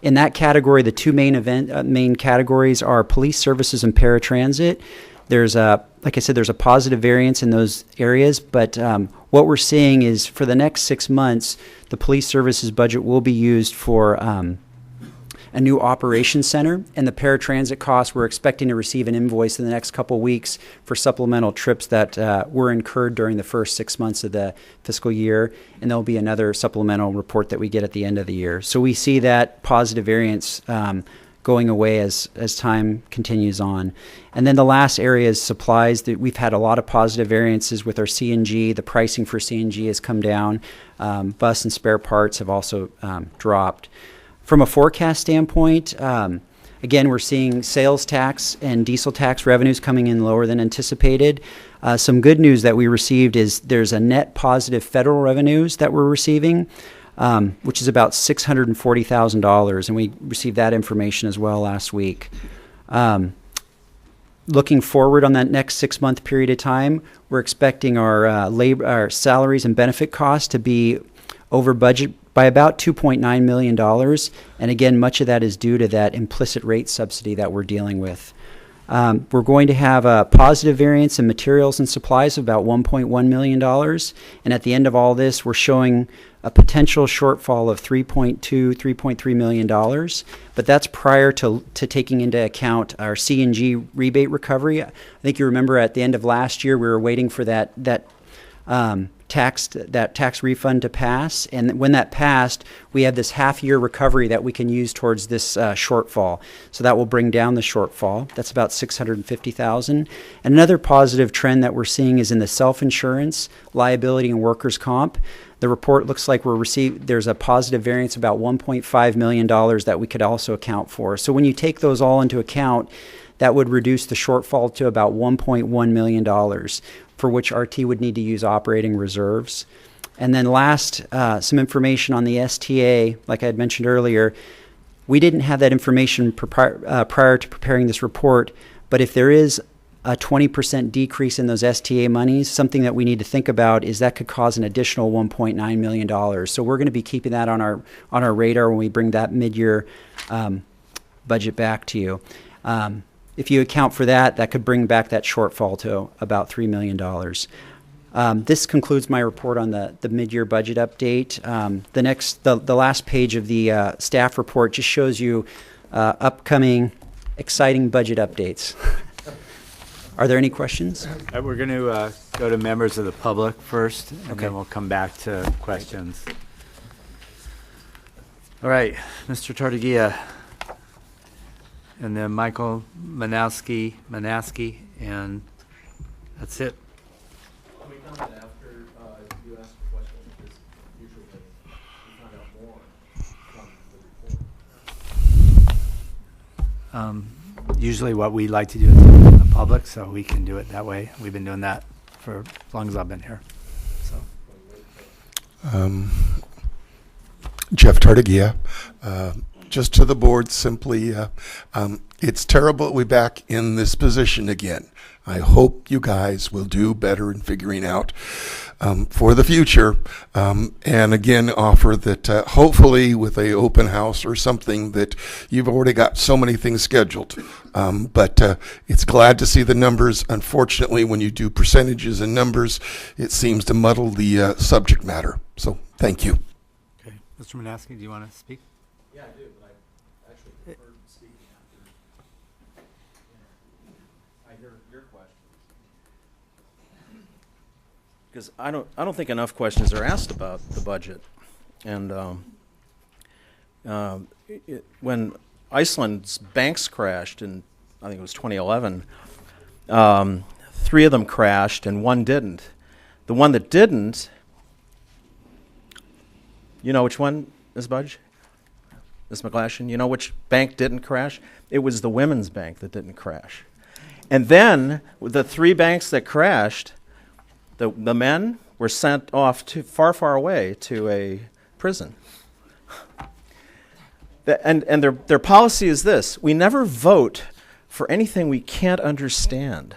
in that category, the two main categories are police services and paratransit. There's like I said, there's a positive variance in those areas, but what we're seeing is for the next 6 months, the police services budget will be used for a new operations center, and the paratransit costs, we're expecting to receive an invoice in the next couple weeks for supplemental trips that were incurred during the first 6 months of the fiscal year, and there'll be another supplemental report that we get at the end of the year. So we see that positive variance going away as time continues on. And then the last area is supplies. That we've had a lot of positive variances with our CNG. The pricing for CNG has come down. Bus and spare parts have also dropped. From a forecast standpoint, again, we're seeing sales tax and diesel tax revenues coming in lower than anticipated. Some good news that we received is there's a net positive federal revenues that we're receiving. which is about $640,000, and we received that information as well last week. Looking forward on that next 6-month period of time, we're expecting our our salaries and benefit costs to be over budget by about $2.9 million. And again, much of that is due to that implicit rate subsidy that we're dealing with. We're going to have a positive variance in materials and supplies of about $1.1 million. And at the end of all this, we're showing a potential shortfall of $3.3 million. But that's prior to taking into account our C&G rebate recovery. I think you remember at the end of last year, we were waiting for that tax refund to pass, and when that passed, we have this half-year recovery that we can use towards this shortfall. So that will bring down the shortfall. That's about $650,000. And another positive trend that we're seeing is in the self-insurance, liability, and workers' comp. The report looks like there's a positive variance about $1.5 million that we could also account for. So when you take those all into account, that would reduce the shortfall to about $1.1 million, for which RT would need to use operating reserves. And then last, some information on the STA. Like I had mentioned earlier, we didn't have that information prior to preparing this report, but if there is a 20% decrease in those STA monies, something that we need to think about is that could cause an additional $1.9 million. So we're going to be keeping that on our radar when we bring that mid-year budget back to you. If you account for that, that could bring back that shortfall to about $3 million. This concludes my report on the mid-year budget update. The last page of the staff report just shows you upcoming exciting budget updates. Are there any questions? We're going to go to members of the public first, and then we'll come back to questions. All right, Mr. Tartaglia. And then Michael Manowski, and that's it. We done that after you asked a question, because usually we find out more from the report. Usually what we like to do is in the public, so we can do it that way. We've been doing that for as long as I've been here. So. Jeff Tartaglia. Just to the board, simply, it's terrible we're back in this position again. I hope you guys will do better in figuring out for the future, and again offer that hopefully with a open house or something that you've already got so many things scheduled. But it's glad to see the numbers. Unfortunately, when you do percentages and numbers, it seems to muddle the subject matter. So thank you. Okay, Mr. Manowski, do you want to speak? Yeah, I do, but I actually prefer speaking after I hear your questions. Because I don't think enough questions are asked about the budget. And when Iceland's banks crashed in, I think it was 2011, 3 of them crashed and 1 didn't. The one that didn't, you know which one, Ms. Budge? Ms. McGlashan, you know which bank didn't crash? It was the Women's Bank that didn't crash. And then the 3 banks that crashed, the men were sent off to far away to a prison. And their policy is this: we never vote for anything we can't understand.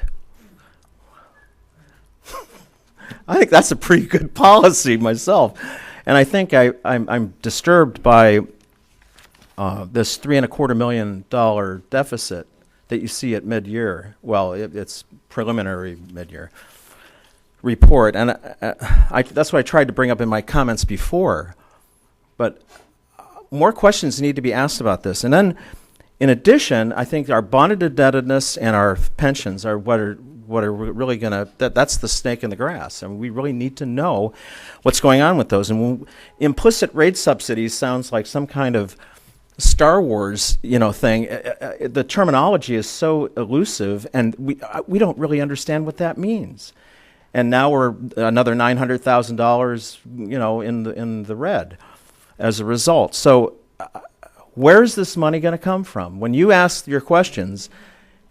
I think that's a pretty good policy myself. And I think I'm disturbed by this $3.25 million deficit that you see at mid-year. Well, it's preliminary mid-year report, and that's what I tried to bring up in my comments before. But more questions need to be asked about this. And then, in addition, I think our bonded indebtedness and our pensions are what are really going to, that's the snake in the grass. I mean, we really need to know what's going on with those. And implicit rate subsidies sounds like some kind of Star Wars, thing. The terminology is so elusive, and we don't really understand what that means. And now we're another $900,000, in the red as a result. So, where's this money going to come from? When you ask your questions,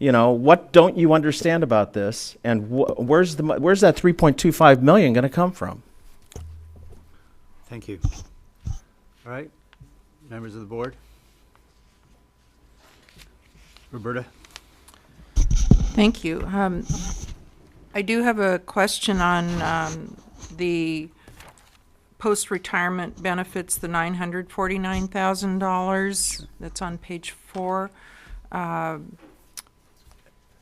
what don't you understand about this, and where's that $3.25 million going to come from? Thank you. All right, members of the board. Roberta? Thank you. I do have a question on the post-retirement benefits, the $949,000 that's on page 4. I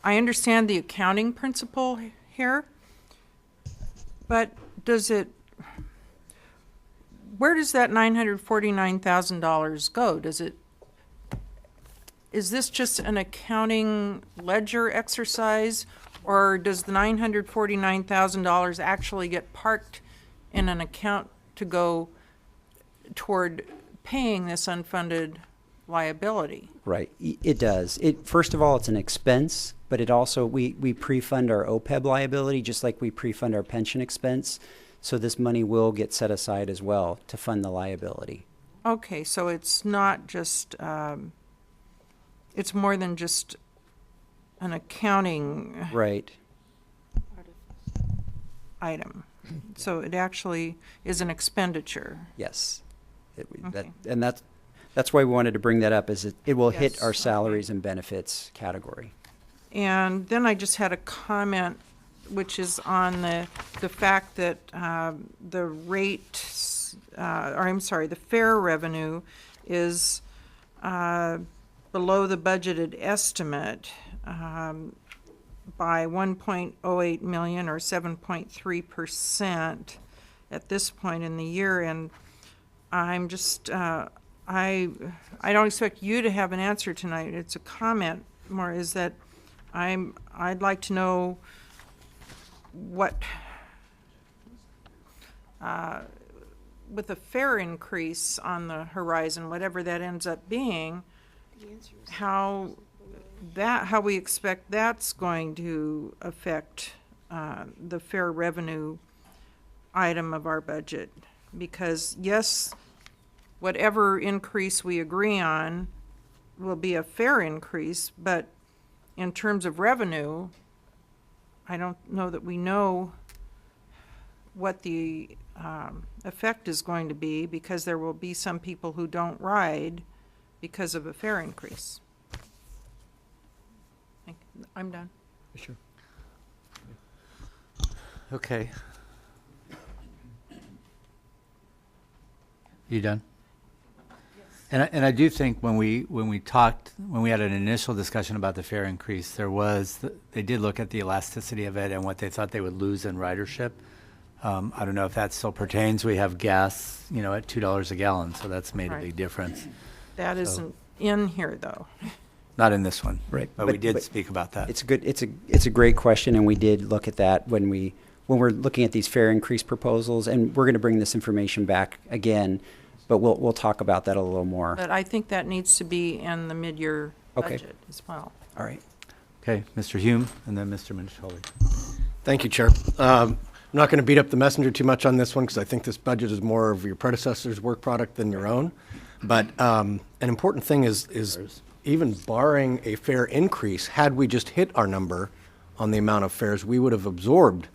understand the accounting principle here, but where does that $949,000 go? Is this just an accounting ledger exercise, or does the $949,000 actually get parked in an account to go toward paying this unfunded liability? Right, it does. First of all, it's an expense, but it also, we pre-fund our OPEB liability just like we pre-fund our pension expense. So this money will get set aside as well to fund the liability. Okay, so it's not just, it's more than just an accounting Right. item. So it actually is an expenditure. Yes. Okay. And that's why we wanted to bring that up, is it will hit Yes, our salaries and benefits category. And then I just had a comment, which is on the fact that the rate, the fair revenue is below the budgeted estimate by 1.08 million or 7.3% at this point in the year. And I'm just, I don't expect you to have an answer tonight. It's a comment more, is that I'd like to know what, with a fare increase on the horizon, whatever that ends up being, how we expect that's going to affect the fair revenue item of our budget. Because yes, whatever increase we agree on will be a fair increase, but in terms of revenue, I don't know that we know what the effect is going to be, because there will be some people who don't ride because of a fare increase. I'm done. Sure. Okay. You done? And I do think when we had an initial discussion about the fare increase, they did look at the elasticity of it and what they thought they would lose in ridership. I don't know if that still pertains. We have gas, at $2 a gallon, so that's made a big difference. That isn't in here, though. Not in this one, Right. But we did speak about that. It's good. It's a great question, and we did look at that when we're looking at these fare increase proposals, and we're going to bring this information back again, but we'll talk about that a little more. But I think that needs to be in the mid-year budget as well. All right. Okay, Mr. Hume, and then Mr. Mincholi. Thank you, Chair. I'm not going to beat up the messenger too much on this one, because I think this budget is more of your predecessor's work product than your own. But an important thing is even barring a fare increase, had we just hit our number on the amount of fares, we would have absorbed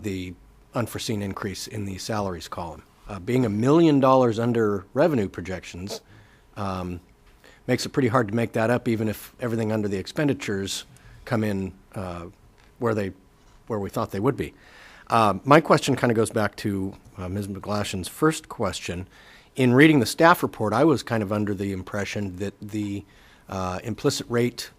the unforeseen increase in the salaries column. Being $1 million under revenue projections makes it pretty hard to make that up, even if everything under the expenditures come in where we thought they would be. My question kind of goes back to Ms. McGlashan's first question. In reading the staff report, I was kind of under the impression that the implicit rate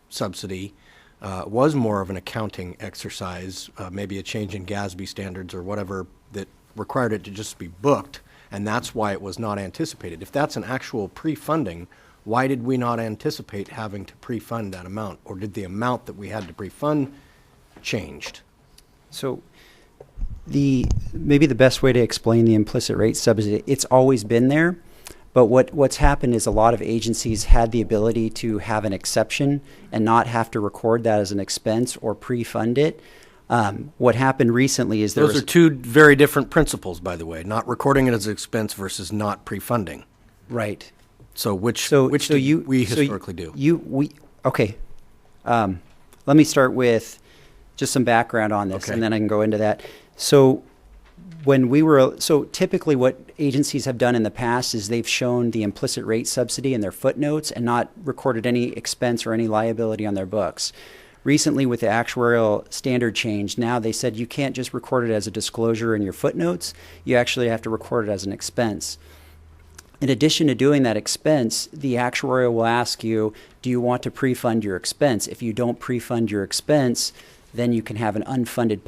subsidy was more of an accounting exercise, maybe a change in GASB standards or whatever that required it to just be booked, and that's why it was not anticipated. If that's an actual pre-funding, why did we not anticipate having to pre-fund that amount? Or did the amount that we had to pre-fund changed? So maybe the best way to explain the implicit rate subsidy, it's always been there, but what's happened is a lot of agencies had the ability to have an exception and not have to record that as an expense or pre-fund it. What happened recently is Those are two very different principles, by the way, not recording it as an expense versus not pre-funding. Right. So which do we historically do? Okay. Let me start with just some background on this, and then I can go into that. So So typically what agencies have done in the past is they've shown the implicit rate subsidy in their footnotes and not recorded any expense or any liability on their books. Recently, with the actuarial standard change, now they said you can't just record it as a disclosure in your footnotes, you actually have to record it as an expense. In addition to doing that expense, the actuarial will ask you, do you want to pre-fund your expense? If you don't pre-fund your expense, then you can have an unfunded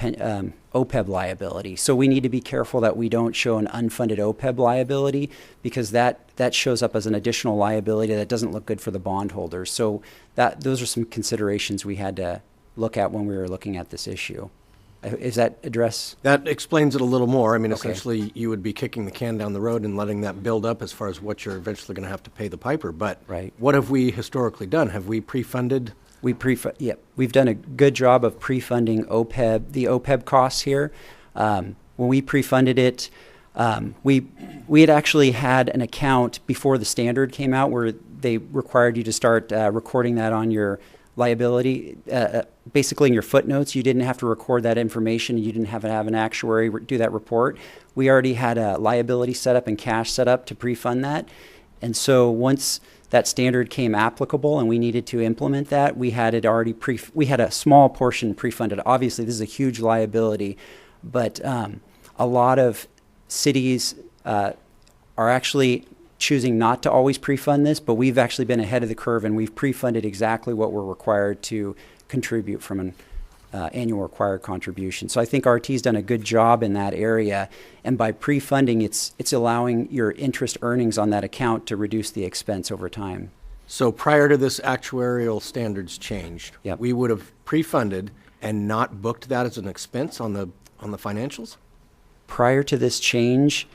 OPEB liability. So we need to be careful that we don't show an unfunded OPEB liability, because that shows up as an additional liability that doesn't look good for the bondholders. So those are some considerations we had to look at when we were looking at this issue. Is that address? That explains it a little more. I mean, Okay. essentially, you would be kicking the can down the road and letting that build up as far as what you're eventually going to have to pay the piper. But Right. what have we historically done? Have we pre-funded? We've done a good job of pre-funding OPEB, the OPEB costs here. When we pre-funded it, we had actually had an account before the standard came out where they required you to start recording that on your liability, basically in your footnotes. You didn't have to record that information. You didn't have to have an actuary do that report. We already had a liability set up and cash set up to pre-fund that. And so once that standard came applicable and we needed to implement that, we had it already we had a small portion pre-funded. Obviously, this is a huge liability, but a lot of cities are actually choosing not to always pre-fund this, but we've actually been ahead of the curve and we've pre-funded exactly what we're required to contribute from an annual required contribution. So I think RT's done a good job in that area, and by pre-funding, it's allowing your interest earnings on that account to reduce the expense over time. So prior to this actuarial standards changed, Yep. we would have pre-funded and not booked that as an expense on the financials? Prior to this change,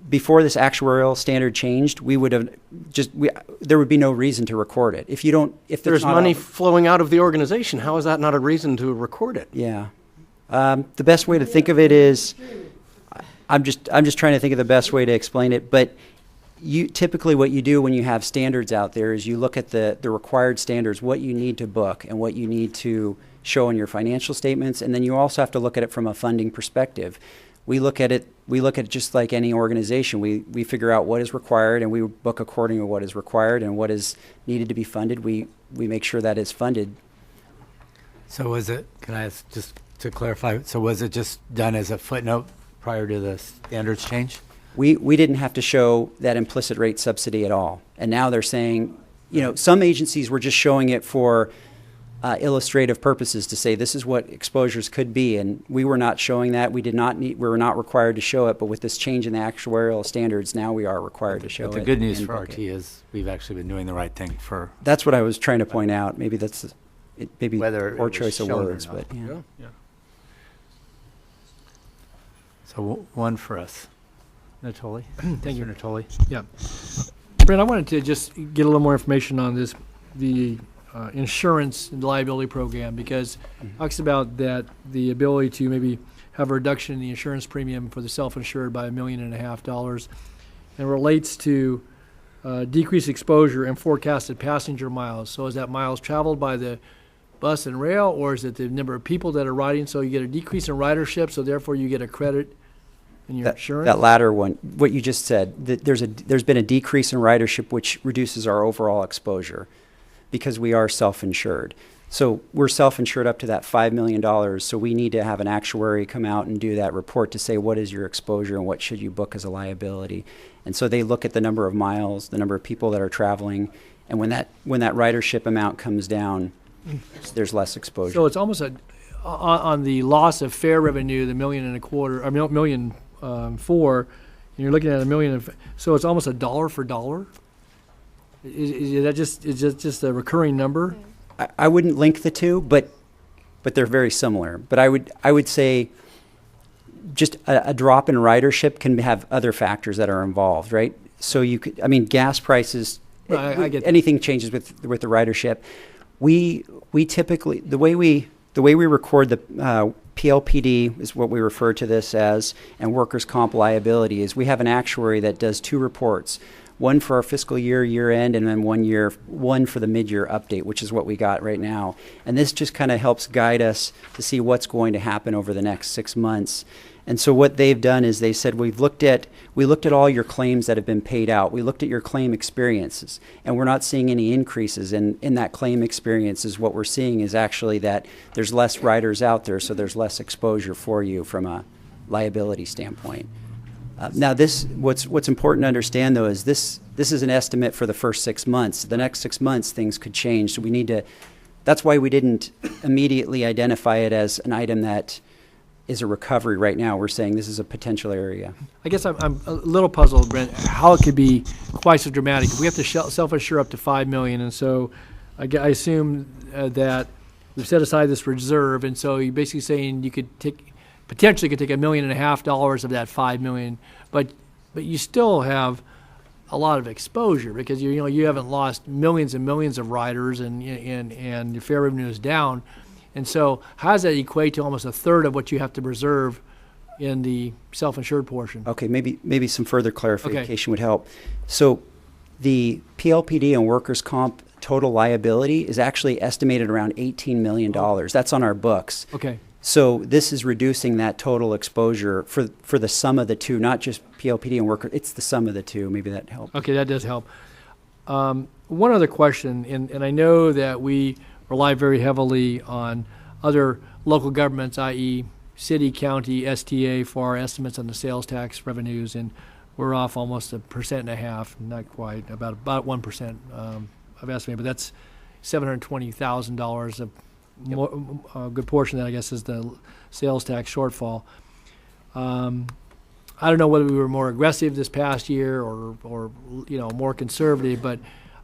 before this actuarial standard changed, we would have there would be no reason to record it. If There's money flowing out of the organization, how is that not a reason to record it? Yeah. The best way to think of it is, I'm just trying to think of the best way to explain it, but typically what you do when you have standards out there is you look at the required standards, what you need to book and what you need to show in your financial statements, and then you also have to look at it from a funding perspective. We look at it just like any organization. We figure out what is required and we book according to what is required, and what is needed to be funded, we make sure that is funded. So can I ask just to clarify, so was it just done as a footnote prior to the standards change? We didn't have to show that implicit rate subsidy at all. And now they're saying, some agencies were just showing it for illustrative purposes to say this is what exposures could be, and we were not showing that. We were not required to show it, but with this change in the actuarial standards, now we are required to show it. But the good news and for book RT it. is we've actually been doing the right thing for. That's what I was trying to point out. Maybe that's Whether it poor was choice of shown or words, not. but Yeah. So one for us. Natoli? Thank you. Mr. Natoli? Yeah. Brent, I wanted to just get a little more information on the insurance and liability program, because it talks about that the ability to maybe have a reduction in the insurance premium for the self-insured by $1.5 million, and relates to decreased exposure and forecasted passenger miles. So is that miles traveled by the bus and rail, or is it the number of people that are riding? So you get a decrease in ridership, so therefore you get a credit in your insurance? that latter one, what you just said, that there's been a decrease in ridership, which reduces our overall exposure because we are self-insured. So we're self-insured up to that $5 million, so we need to have an actuary come out and do that report to say what is your exposure and what should you book as a liability. And so they look at the number of miles, the number of people that are traveling, and when that ridership amount comes down, there's less exposure. So it's almost on the loss of fare revenue, the $1.25 million, or $1.4 million, and you're looking at $1 million. So it's almost a dollar for dollar. Is that just a recurring number? I wouldn't link the two, but they're very similar. But I would say just a drop in ridership can have other factors that are involved, right? So gas prices. I get that. Anything changes with the ridership. We typically the way we record the PLPD is what we refer to this as, and workers' comp liability is we have an actuary that does two reports. one for our fiscal year end, and then one for the mid-year update, which is what we got right now. And this just kind of helps guide us to see what's going to happen over the next 6 months. And so what they've done is they said, we looked at all your claims that have been paid out. We looked at your claim experiences, and we're not seeing any increases in that claim experiences. What we're seeing is actually that there's less riders out there, so there's less exposure for you from a liability standpoint. Now, what's important to understand, though, is this is an estimate for the first 6 months. The next 6 months, things could change, so we need to. That's why we didn't immediately identify it as an item that is a recovery right now. We're saying this is a potential area. I guess I'm a little puzzled, Brent, how it could be quite so dramatic. We have to self-insure up to $5 million, and so I assume that we've set aside this reserve, and so you're basically saying you could potentially take $1.5 million of that $5 million, but you still have a lot of exposure because you haven't lost millions and millions of riders, and your fare revenue is down. And so how does that equate to almost a third of what you have to reserve in the self-insured portion? Okay, maybe some further clarification would help. So the PLPD and workers' comp total liability is actually estimated around $18 million. That's on our books. Okay. So this is reducing that total exposure for the sum of the two, not just PLPD and workers. It's the sum of the two. Maybe that helps. Okay, that does help. One other question, and I know that we rely very heavily on other local governments, i.e. city, county, STA, for our estimates on the sales tax revenues, and we're off almost 1.5%, not quite, about 1% of estimate, but that's $720,000. A good portion of that, I guess, is the sales tax shortfall. I don't know whether we were more aggressive this past year or more conservative, but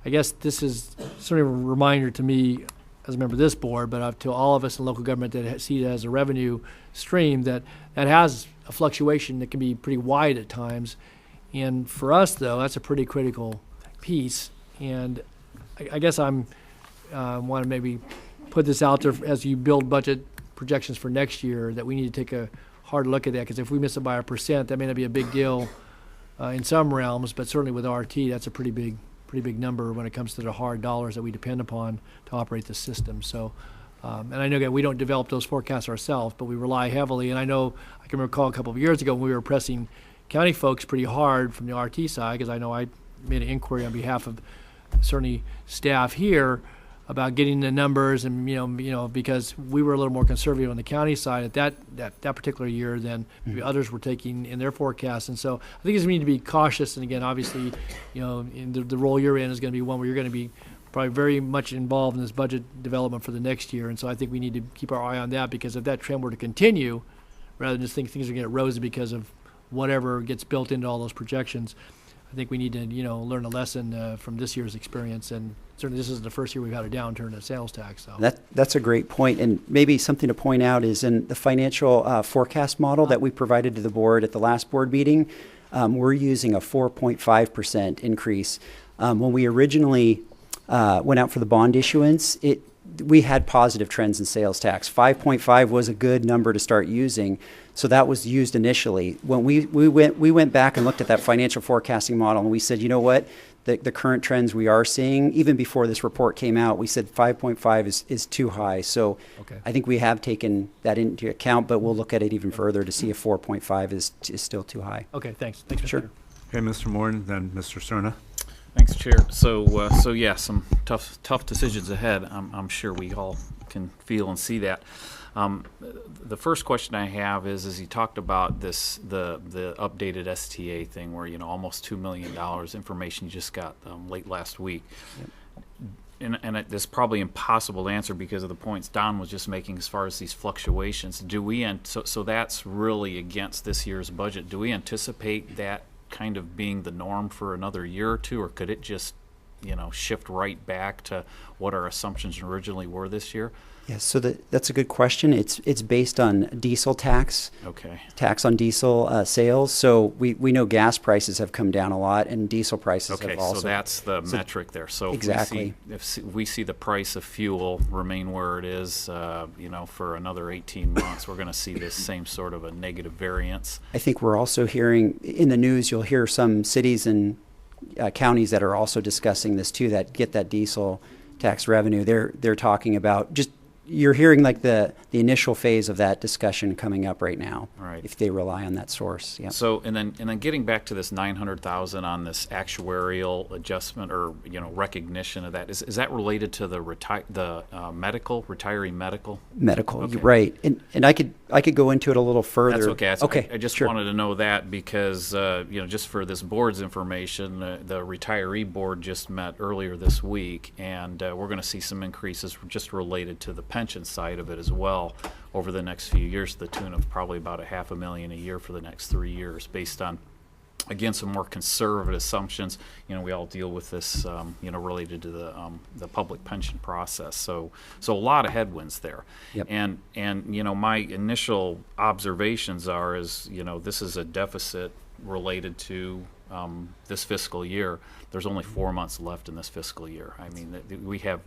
I guess this is certainly a reminder to me as a member of this board, but to all of us in local government that see it as a revenue stream that has a fluctuation that can be pretty wide at times. And for us, though, that's a pretty critical piece. And I guess I'm want to maybe put this out there as you build budget projections for next year, that we need to take a hard look at that, because if we miss it by 1%, that may not be a big deal in some realms, but certainly with RT, that's a pretty big number when it comes to the hard dollars that we depend upon to operate the system. So, and I know that we don't develop those forecasts ourselves, but we rely heavily. And I know I can recall a couple of years ago when we were pressing county folks pretty hard from the RT side, because I know I made an inquiry on behalf of certainly staff here about getting the numbers, and because we were a little more conservative on the county side at that particular year than maybe others were taking in their forecasts. And so I think we need to be cautious. And again, obviously, in the role you're in is going to be one where you're going to be probably very much involved in this budget development for the next year. And so I think we need to keep our eye on that, because if that trend were to continue, rather than just think things are going to get rosy because of whatever gets built into all those projections, I think we need to, learn a lesson from this year's experience. And certainly this is the first year we've had a downturn in sales tax. So that's a great point. And maybe something to point out is in the financial forecast model that we provided to the board at the last board meeting, we're using a 4.5% increase. When we originally went out for the bond issuance, we had positive trends in sales tax. 5.5 was a good number to start using, so that was used initially. When we went back and looked at that financial forecasting model, and we said, you know what, the current trends we are seeing, even before this report came out, we said 5.5 is too high. So okay. I think we have taken that into account, but we'll look at it even further to see if 4.5 is still too high. Okay, thanks. Thanks, Mr. Sure. Chair. Okay, Mr. Moore, then Mr. Cerna. Thanks, Chair. So yeah, some tough decisions ahead. I'm sure we all can feel and see that. The first question I have is, as you talked about the updated STA thing, where almost $2 million information you just got late last week. Yep. And it's probably impossible to answer because of the points Don was just making as far as these fluctuations. So that's really against this year's budget. Do we anticipate that kind of being the norm for another year or two, or could it just shift right back to what our assumptions originally were this year? Yes, so that's a good question. It's based on diesel tax. Okay. Tax on diesel sales. So we know gas prices have come down a lot, and diesel prices have also. Okay, so that's the metric there. So exactly. If we see the price of fuel remain where it is, for another 18 months, we're going to see this same sort of a negative variance. I think we're also hearing in the news. You'll hear some cities and counties that are also discussing this too, that get that diesel tax revenue. They're talking about just, you're hearing like the initial phase of that discussion coming up right now. Right. If they rely on that source. Yeah. So, and then getting back to this 900,000 on this actuarial adjustment or, recognition of that, is that related to the retiree medical? Medical, Okay. right. And I could go into it a little further. That's okay. Okay. I just sure. wanted to know that because, just for this board's information, the retiree board just met earlier this week, and we're going to see some increases just related to the pension side of it as well over the next few years, to the tune of probably about $500,000 a year for the next 3 years, based on, again, some more conservative assumptions. We all deal with this, related to the public pension process. So a lot of headwinds there. Yep. And my initial observations are this is a deficit related to this fiscal year. There's only 4 months left in this fiscal year. I mean, we have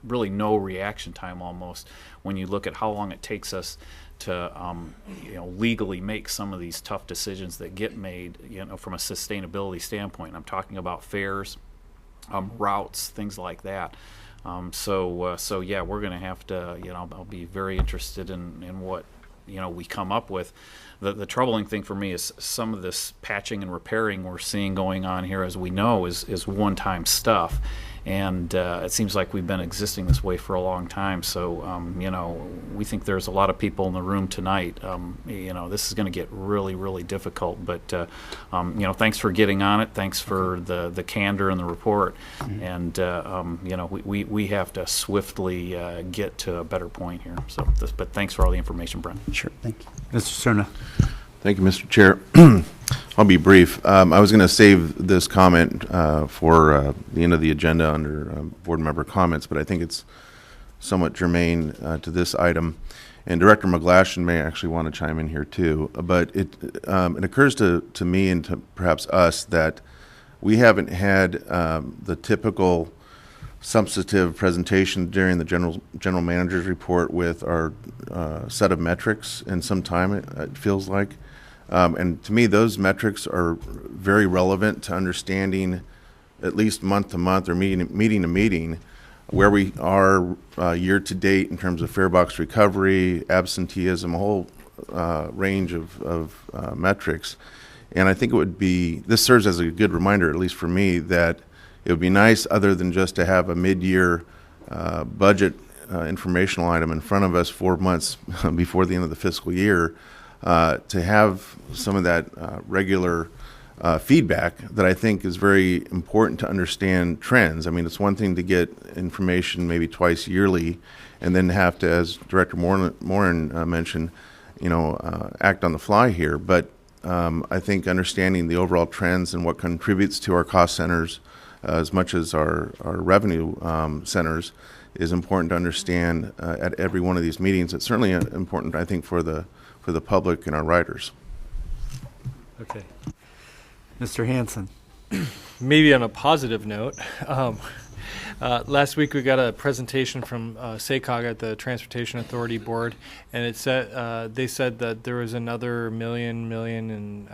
really no reaction time almost when you look at how long it takes us to legally make some of these tough decisions that get made from a sustainability standpoint. I'm talking about fares, routes, things like that. So yeah, we're going to have to, I'll be very interested in what we come up with. The troubling thing for me is some of this patching and repairing we're seeing going on here, as we know, is one-time stuff. And it seems like we've been existing this way for a long time. So, we think there's a lot of people in the room tonight. This is going to get really, really difficult. But, thanks for getting on it. Thanks for the candor in the report. Mm-hmm. And, we have to swiftly get to a better point here. But thanks for all the information, Brent. Sure. Thank you. Mr. Cerna. Thank you, Mr. Chair. I'll be brief. I was going to save this comment for the end of the agenda under board member comments, but I think it's somewhat germane to this item. And Director McGlashan may actually want to chime in here too. But it occurs to me and to perhaps us that we haven't had the typical substantive presentation during the general manager's report with our set of metrics in some time, it feels like. And to me, those metrics are very relevant to understanding, at least month to month or meeting to meeting, where we are year to date in terms of fare box recovery, absenteeism, a whole range of metrics. And I think this serves as a good reminder, at least for me, that it would be nice, other than just to have a mid-year budget informational item in front of us 4 months before the end of the fiscal year, to have some of that regular feedback that I think is very important to understand trends. I mean, it's one thing to get information maybe twice yearly and then have to, as Director Morin mentioned, act on the fly here. But I think understanding the overall trends and what contributes to our cost centers as much as our revenue centers is important to understand at every one of these meetings. It's certainly important, I think, for the public and our riders. Okay. Mr. Hanson. Maybe on a positive note, last week we got a presentation from SACOG at the Transportation Authority Board, and it said they said that there was another $1.5 million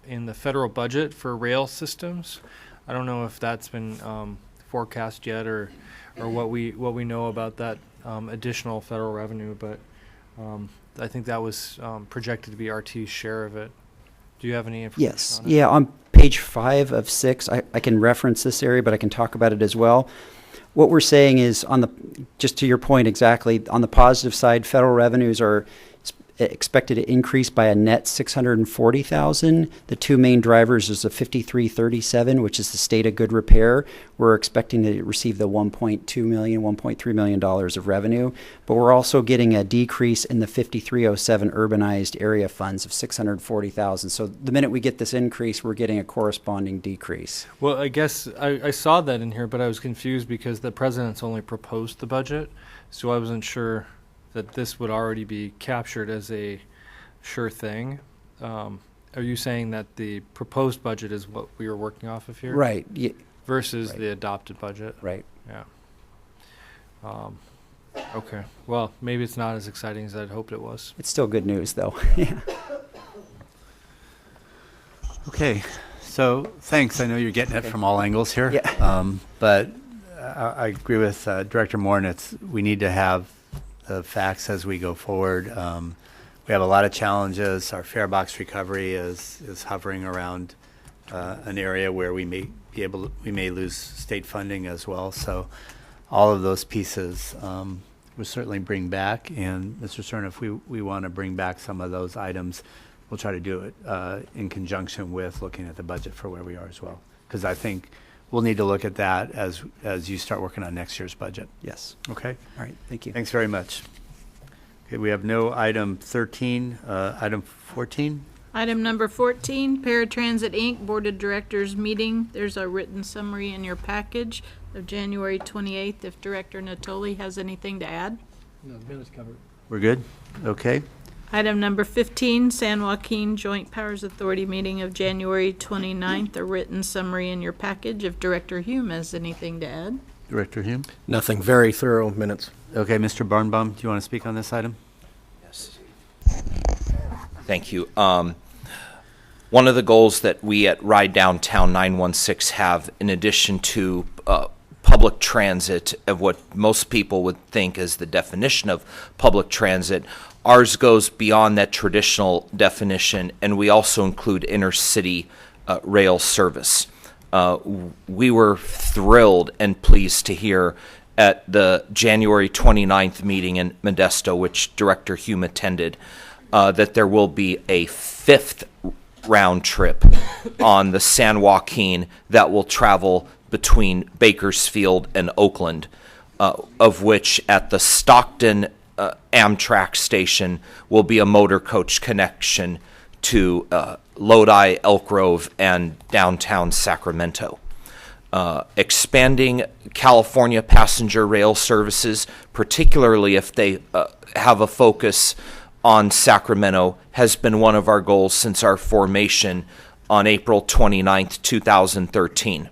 in the federal budget for rail systems. I don't know if that's been forecast yet or what we know about that additional federal revenue, but I think that was projected to be RT's share of it. Do you have any information Yes. on it? Yeah, on page 5 of 6, I can reference this area, but I can talk about it as well. What we're saying is, just to your point exactly, on the positive side, federal revenues are expected to increase by a net $640,000. The two main drivers is the 5337, which is the state of good repair. We're expecting to receive the $1.2 million, $1.3 million of revenue, but we're also getting a decrease in the 5307 urbanized area funds of $640,000. So the minute we get this increase, we're getting a corresponding decrease. Well, I guess I saw that in here, but I was confused because the president's only proposed the budget, so I wasn't sure that this would already be captured as a sure thing. Are you saying that the proposed budget is what we are working off of here? Right. Yeah. Versus Right. the adopted budget? Right. Yeah. Okay. Well, maybe it's not as exciting as I'd hoped it was. It's still good news, though. Yeah. Okay. So, thanks. I know you're getting it from all angles here. Yeah. But I agree with Director Moore, and we need to have the facts as we go forward. We have a lot of challenges. Our fare box recovery is hovering around an area where we may lose state funding as well. So all of those pieces we'll certainly bring back. And Mr. Cerna, if we want to bring back some of those items, we'll try to do it in conjunction with looking at the budget for where we are as well. Because I think we'll need to look at that as you start working on next year's budget. Yes. Okay? All right, thank you. Thanks very much. Okay, we have no item 13. Item 14? Item number 14, Paratransit Inc. Board of Directors meeting. There's a written summary in your package of January 28th. If Director Natoli has anything to add. No, the minutes covered. We're good? Okay. Item number 15, San Joaquin Joint Powers Authority meeting of January 29th. A written summary in your package. If Director Hume has anything to add. Director Hume? Nothing. Very thorough minutes. Okay, Mr. Barnbaum, do you want to speak on this item? Yes. Thank you. One of the goals that we at Ride Downtown 916 have, in addition to public transit, of what most people would think is the definition of public transit, ours goes beyond that traditional definition, and we also include intercity rail service. We were thrilled and pleased to hear at the January 29th meeting in Modesto, which Director Hume attended, that there will be a fifth round trip on the San Joaquin that will travel between Bakersfield and Oakland, of which at the Stockton Amtrak station will be a motor coach connection to Lodi, Elk Grove, and downtown Sacramento. Expanding California passenger rail services, particularly if they have a focus on Sacramento, has been one of our goals since our formation on April 29th, 2013.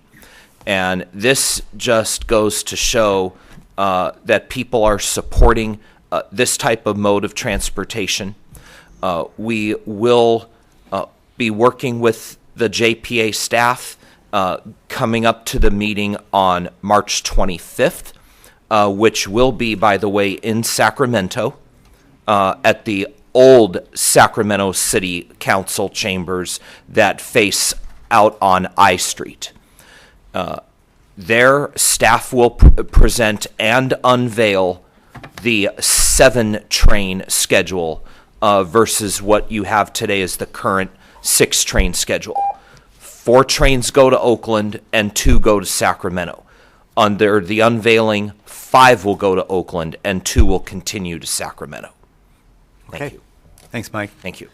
And this just goes to show that people are supporting this type of mode of transportation. We will be working with the JPA staff coming up to the meeting on March 25th, which will be, by the way, in Sacramento at the old Sacramento City Council chambers that face out on I Street. Their staff will present and unveil the 7-train schedule versus what you have today as the current 6-train schedule. 4 trains go to Oakland and 2 go to Sacramento. Under the unveiling, 5 will go to Oakland and 2 will continue to Sacramento. Thank you. Thanks, Mike. Thank you.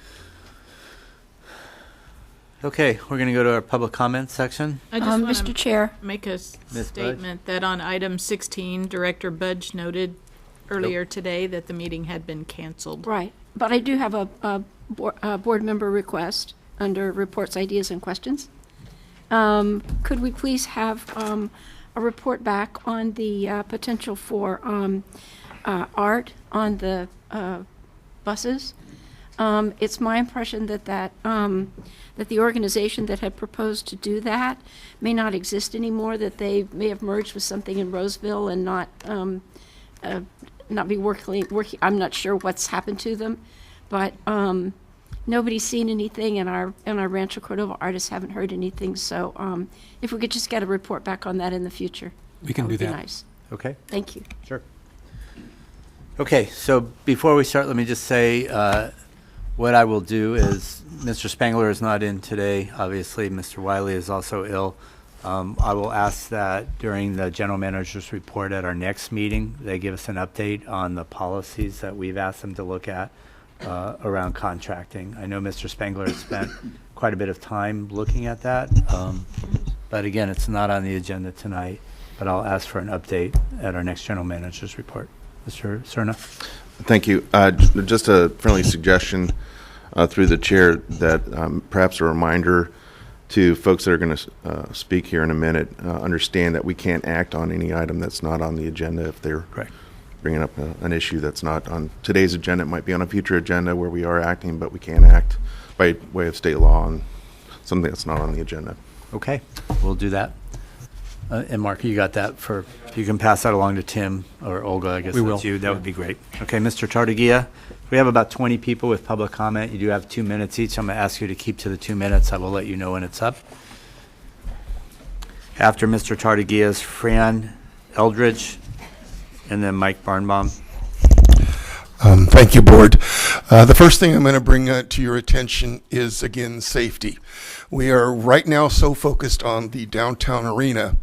Okay, we're going to go to our public comment section. I just want Mr. Chair. make a Ms. Budge? statement that on item 16, Director Budge noted earlier today that the meeting had been canceled. Right. But I do have a board member request under reports, ideas, and questions. Could we please have a report back on the potential for art on the buses? It's my impression that that the organization that had proposed to do that may not exist anymore, that they may have merged with something in Roseville and not be working. I'm not sure what's happened to them, but nobody's seen anything, and our Rancho Cordova artists haven't heard anything. So if we could just get a report back on that in the future, We can do would be that. nice. Okay. Thank you. Sure. Okay, so before we start, let me just say what I will do is, Mr. Spangler is not in today. Obviously, Mr. Wiley is also ill. I will ask that during the general manager's report at our next meeting, they give us an update on the policies that we've asked them to look at around contracting. I know Mr. Spangler has spent quite a bit of time looking at that, but again, it's not on the agenda tonight, but I'll ask for an update at our next general manager's report. Mr. Cerna? Thank you. Just a friendly suggestion through the chair that perhaps a reminder to folks that are going to speak here in a minute, understand that we can't act on any item that's not on the agenda if they're bringing up an issue that's not on today's agenda. It might be on a future agenda where we are acting, but we can't act by way of state law on something that's not on the agenda. Okay, we'll do that. And Mark, you got that for, if you can pass that along to Tim or Olga, I guess We that's will. you, that would be great. Okay, Mr. Tartagia, we have about 20 people with public comment. You do have 2 minutes each. I'm going to ask you to keep to the 2 minutes. I will let you know when it's up. After Mr. Tartagia is Fran Eldridge, and then Mike Barnbaum. Thank you, Board. The first thing I'm going to bring to your attention is, again, safety. We are right now so focused on the downtown arena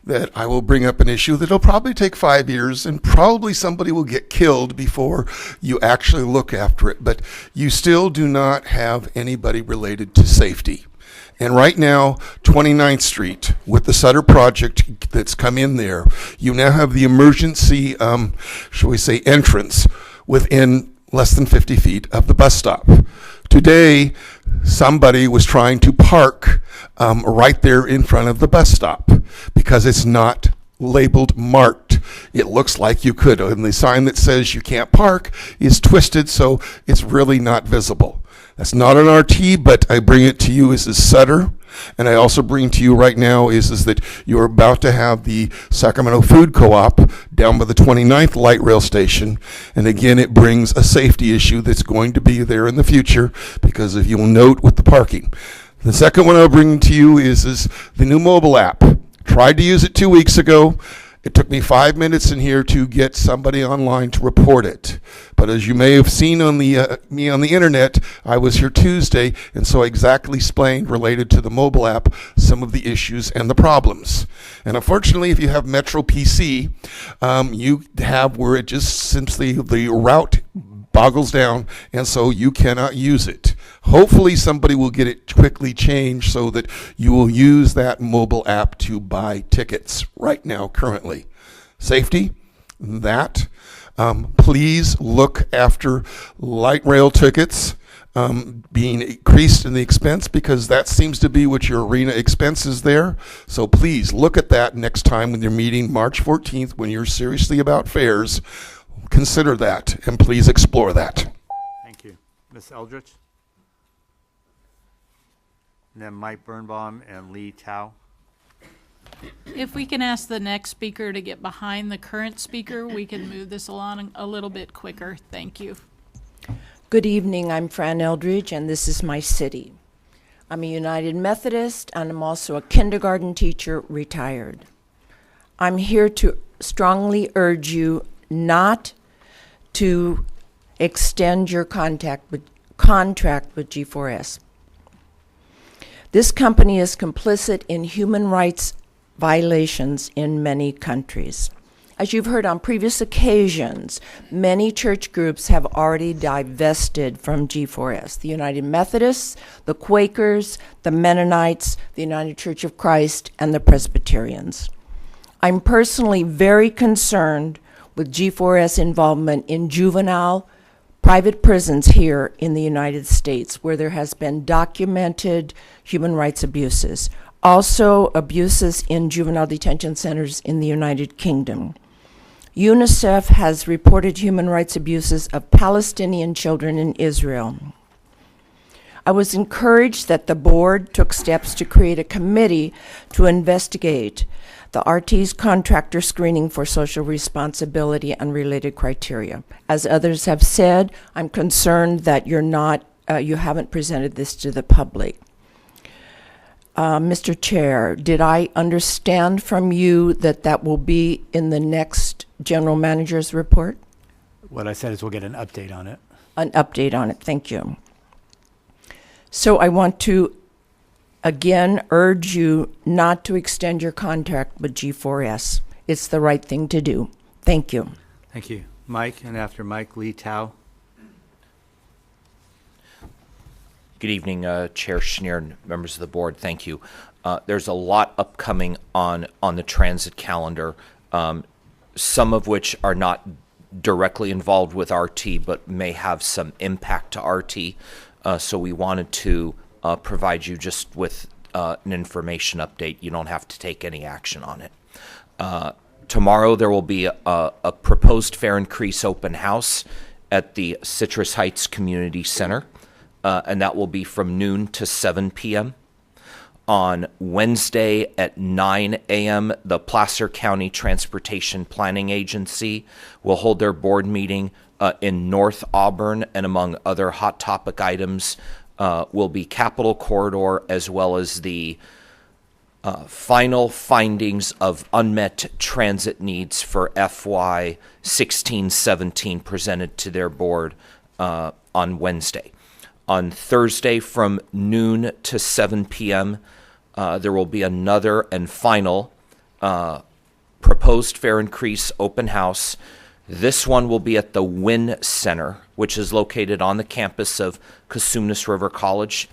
that I will bring up an issue that'll probably take 5 years, and probably somebody will get killed before you actually look after it. But you still do not have anybody related to safety. And right now, 29th Street, with the Sutter project that's come in there, you now have the emergency, shall we say, entrance within less than 50 feet of the bus stop. Today, somebody was trying to park right there in front of the bus stop because it's not labeled marked. It looks like you could, and the sign that says you can't park is twisted, so it's really not visible. That's not an RT, but I bring it to you as a Sutter. And I also bring to you right now is that you're about to have the Sacramento Food Co-op down by the 29th light rail station. And again, it brings a safety issue that's going to be there in the future because if you'll note with the parking. The second one I'll bring to you is the new mobile app. Tried to use it 2 weeks ago. It took me 5 minutes in here to get somebody online to report it. But as you may have seen on the me on the internet, I was here Tuesday, and so I exactly explained, related to the mobile app, some of the issues and the problems. And unfortunately, if you have Metro PC, you have where it just simply, the route boggles down, and so you cannot use it. Hopefully somebody will get it quickly changed so that you will use that mobile app to buy tickets right now currently. Safety, that. Please look after light rail tickets being increased in the expense, because that seems to be what your arena expense is there. So please look at that next time when you're meeting March 14th, when you're seriously about fares. Consider that, and please explore that. Thank you. Ms. Eldridge? And then Mike Birnbaum and Lee Tao. If we can ask the next speaker to get behind the current speaker, we can move this along a little bit quicker. Thank you. Good evening. I'm Fran Eldridge, and this is my city. I'm a United Methodist, and I'm also a kindergarten teacher, retired. I'm here to strongly urge you not to extend your contract with G4S. This company is complicit in human rights violations in many countries. As you've heard on previous occasions, many church groups have already divested from G4S. The United Methodists, the Quakers, the Mennonites, the United Church of Christ, and the Presbyterians. I'm personally very concerned with G4S involvement in juvenile private prisons here in the United States, where there has been documented human rights abuses. Also, abuses in juvenile detention centers in the United Kingdom. UNICEF has reported human rights abuses of Palestinian children in Israel. I was encouraged that the board took steps to create a committee to investigate the RT's contractor screening for social responsibility and related criteria. As others have said, I'm concerned that you haven't presented this to the public. Mr. Chair, did I understand from you that that will be in the next general manager's report? What I said is we'll get an update on it. An update on it, thank you. So I want to again urge you not to extend your contract with G4S. It's the right thing to do. Thank you. Thank you. Mike, and after Mike, Lee Tao. Good evening, Chair Schneer and members of the board. Thank you. There's a lot upcoming on the transit calendar, some of which are not directly involved with RT, but may have some impact to RT. So we wanted to provide you just with an information update. You don't have to take any action on it. Tomorrow there will be a proposed fare increase open house at the Citrus Heights Community Center, and that will be from noon to 7 p.m. On Wednesday at 9 a.m., the Placer County Transportation Planning Agency will hold their board meeting in North Auburn, and among other hot topic items will be Capitol Corridor, as well as the final findings of unmet transit needs for FY 16-17 presented to their board on Wednesday. On Thursday from noon to 7 p.m., there will be another and final proposed fare increase open house. This one will be at the Wynn Center, which is located on the campus of Cosumnes River College.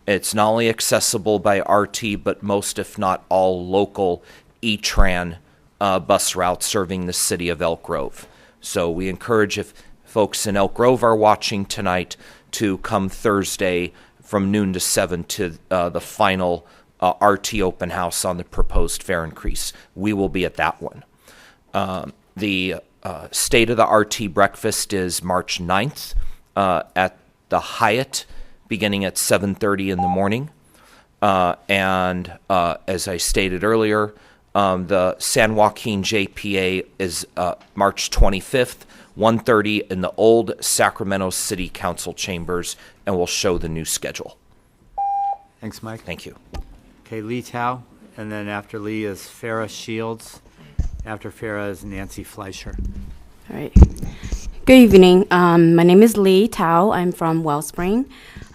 It's not only accessible by RT, but most, if not all, local E-Tran bus routes serving the city of Elk Grove. So we encourage, if folks in Elk Grove are watching tonight, to come Thursday from noon to 7 to the final RT open house on the proposed fare increase. We will be at that one. The State of the RT breakfast is March 9th at the Hyatt, beginning at 7:30 in the morning. And as I stated earlier, the San Joaquin JPA is March 25th, 1:30 in the old Sacramento City Council chambers, and we'll show the new schedule. Thanks, Mike. Thank you. Okay, Lee Tao, and then after Lee is Farah Shields. After Farah is Nancy Fleischer. All right. Good evening. My name is Lee Tao. I'm from Wellspring.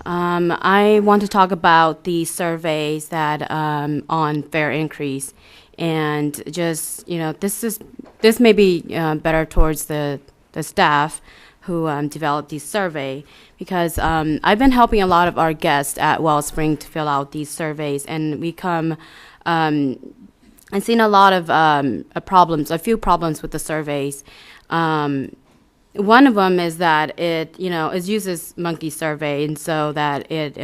I want to talk about the surveys that on fare increase, and just this may be better towards the staff who developed these survey, because I've been helping a lot of our guests at Wellspring to fill out these surveys, and we come and seen a lot of a few problems with the surveys. One of them is that it uses monkey survey, and so that it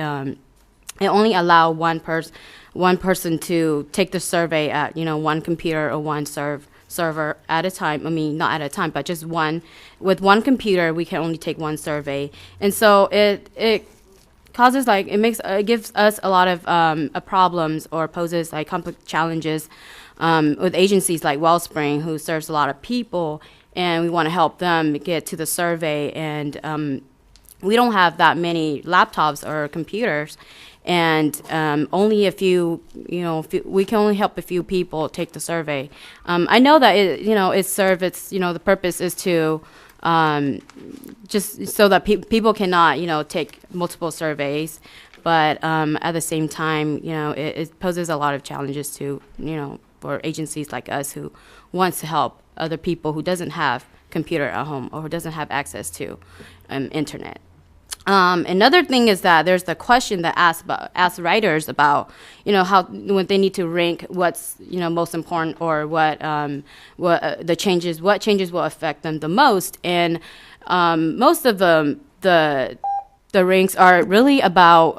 only allow one person to take the survey at one computer or one server at a time. I mean, not at a time, but just one. With one computer, we can only take one survey, and so it causes it gives us a lot of problems, or poses complex challenges with agencies like Wellspring, who serves a lot of people, and we want to help them get to the survey, and we don't have that many laptops or computers, and only a few, we can only help a few people take the survey. I know that the purpose is to just so that people cannot, take multiple surveys, but at the same time, it poses a lot of challenges to, for agencies like us who wants to help other people who doesn't have computer at home or who doesn't have access to internet. Another thing is that there's the question that asks writers about, how when they need to rank what's most important, or what changes will affect them the most, and most of the ranks are really about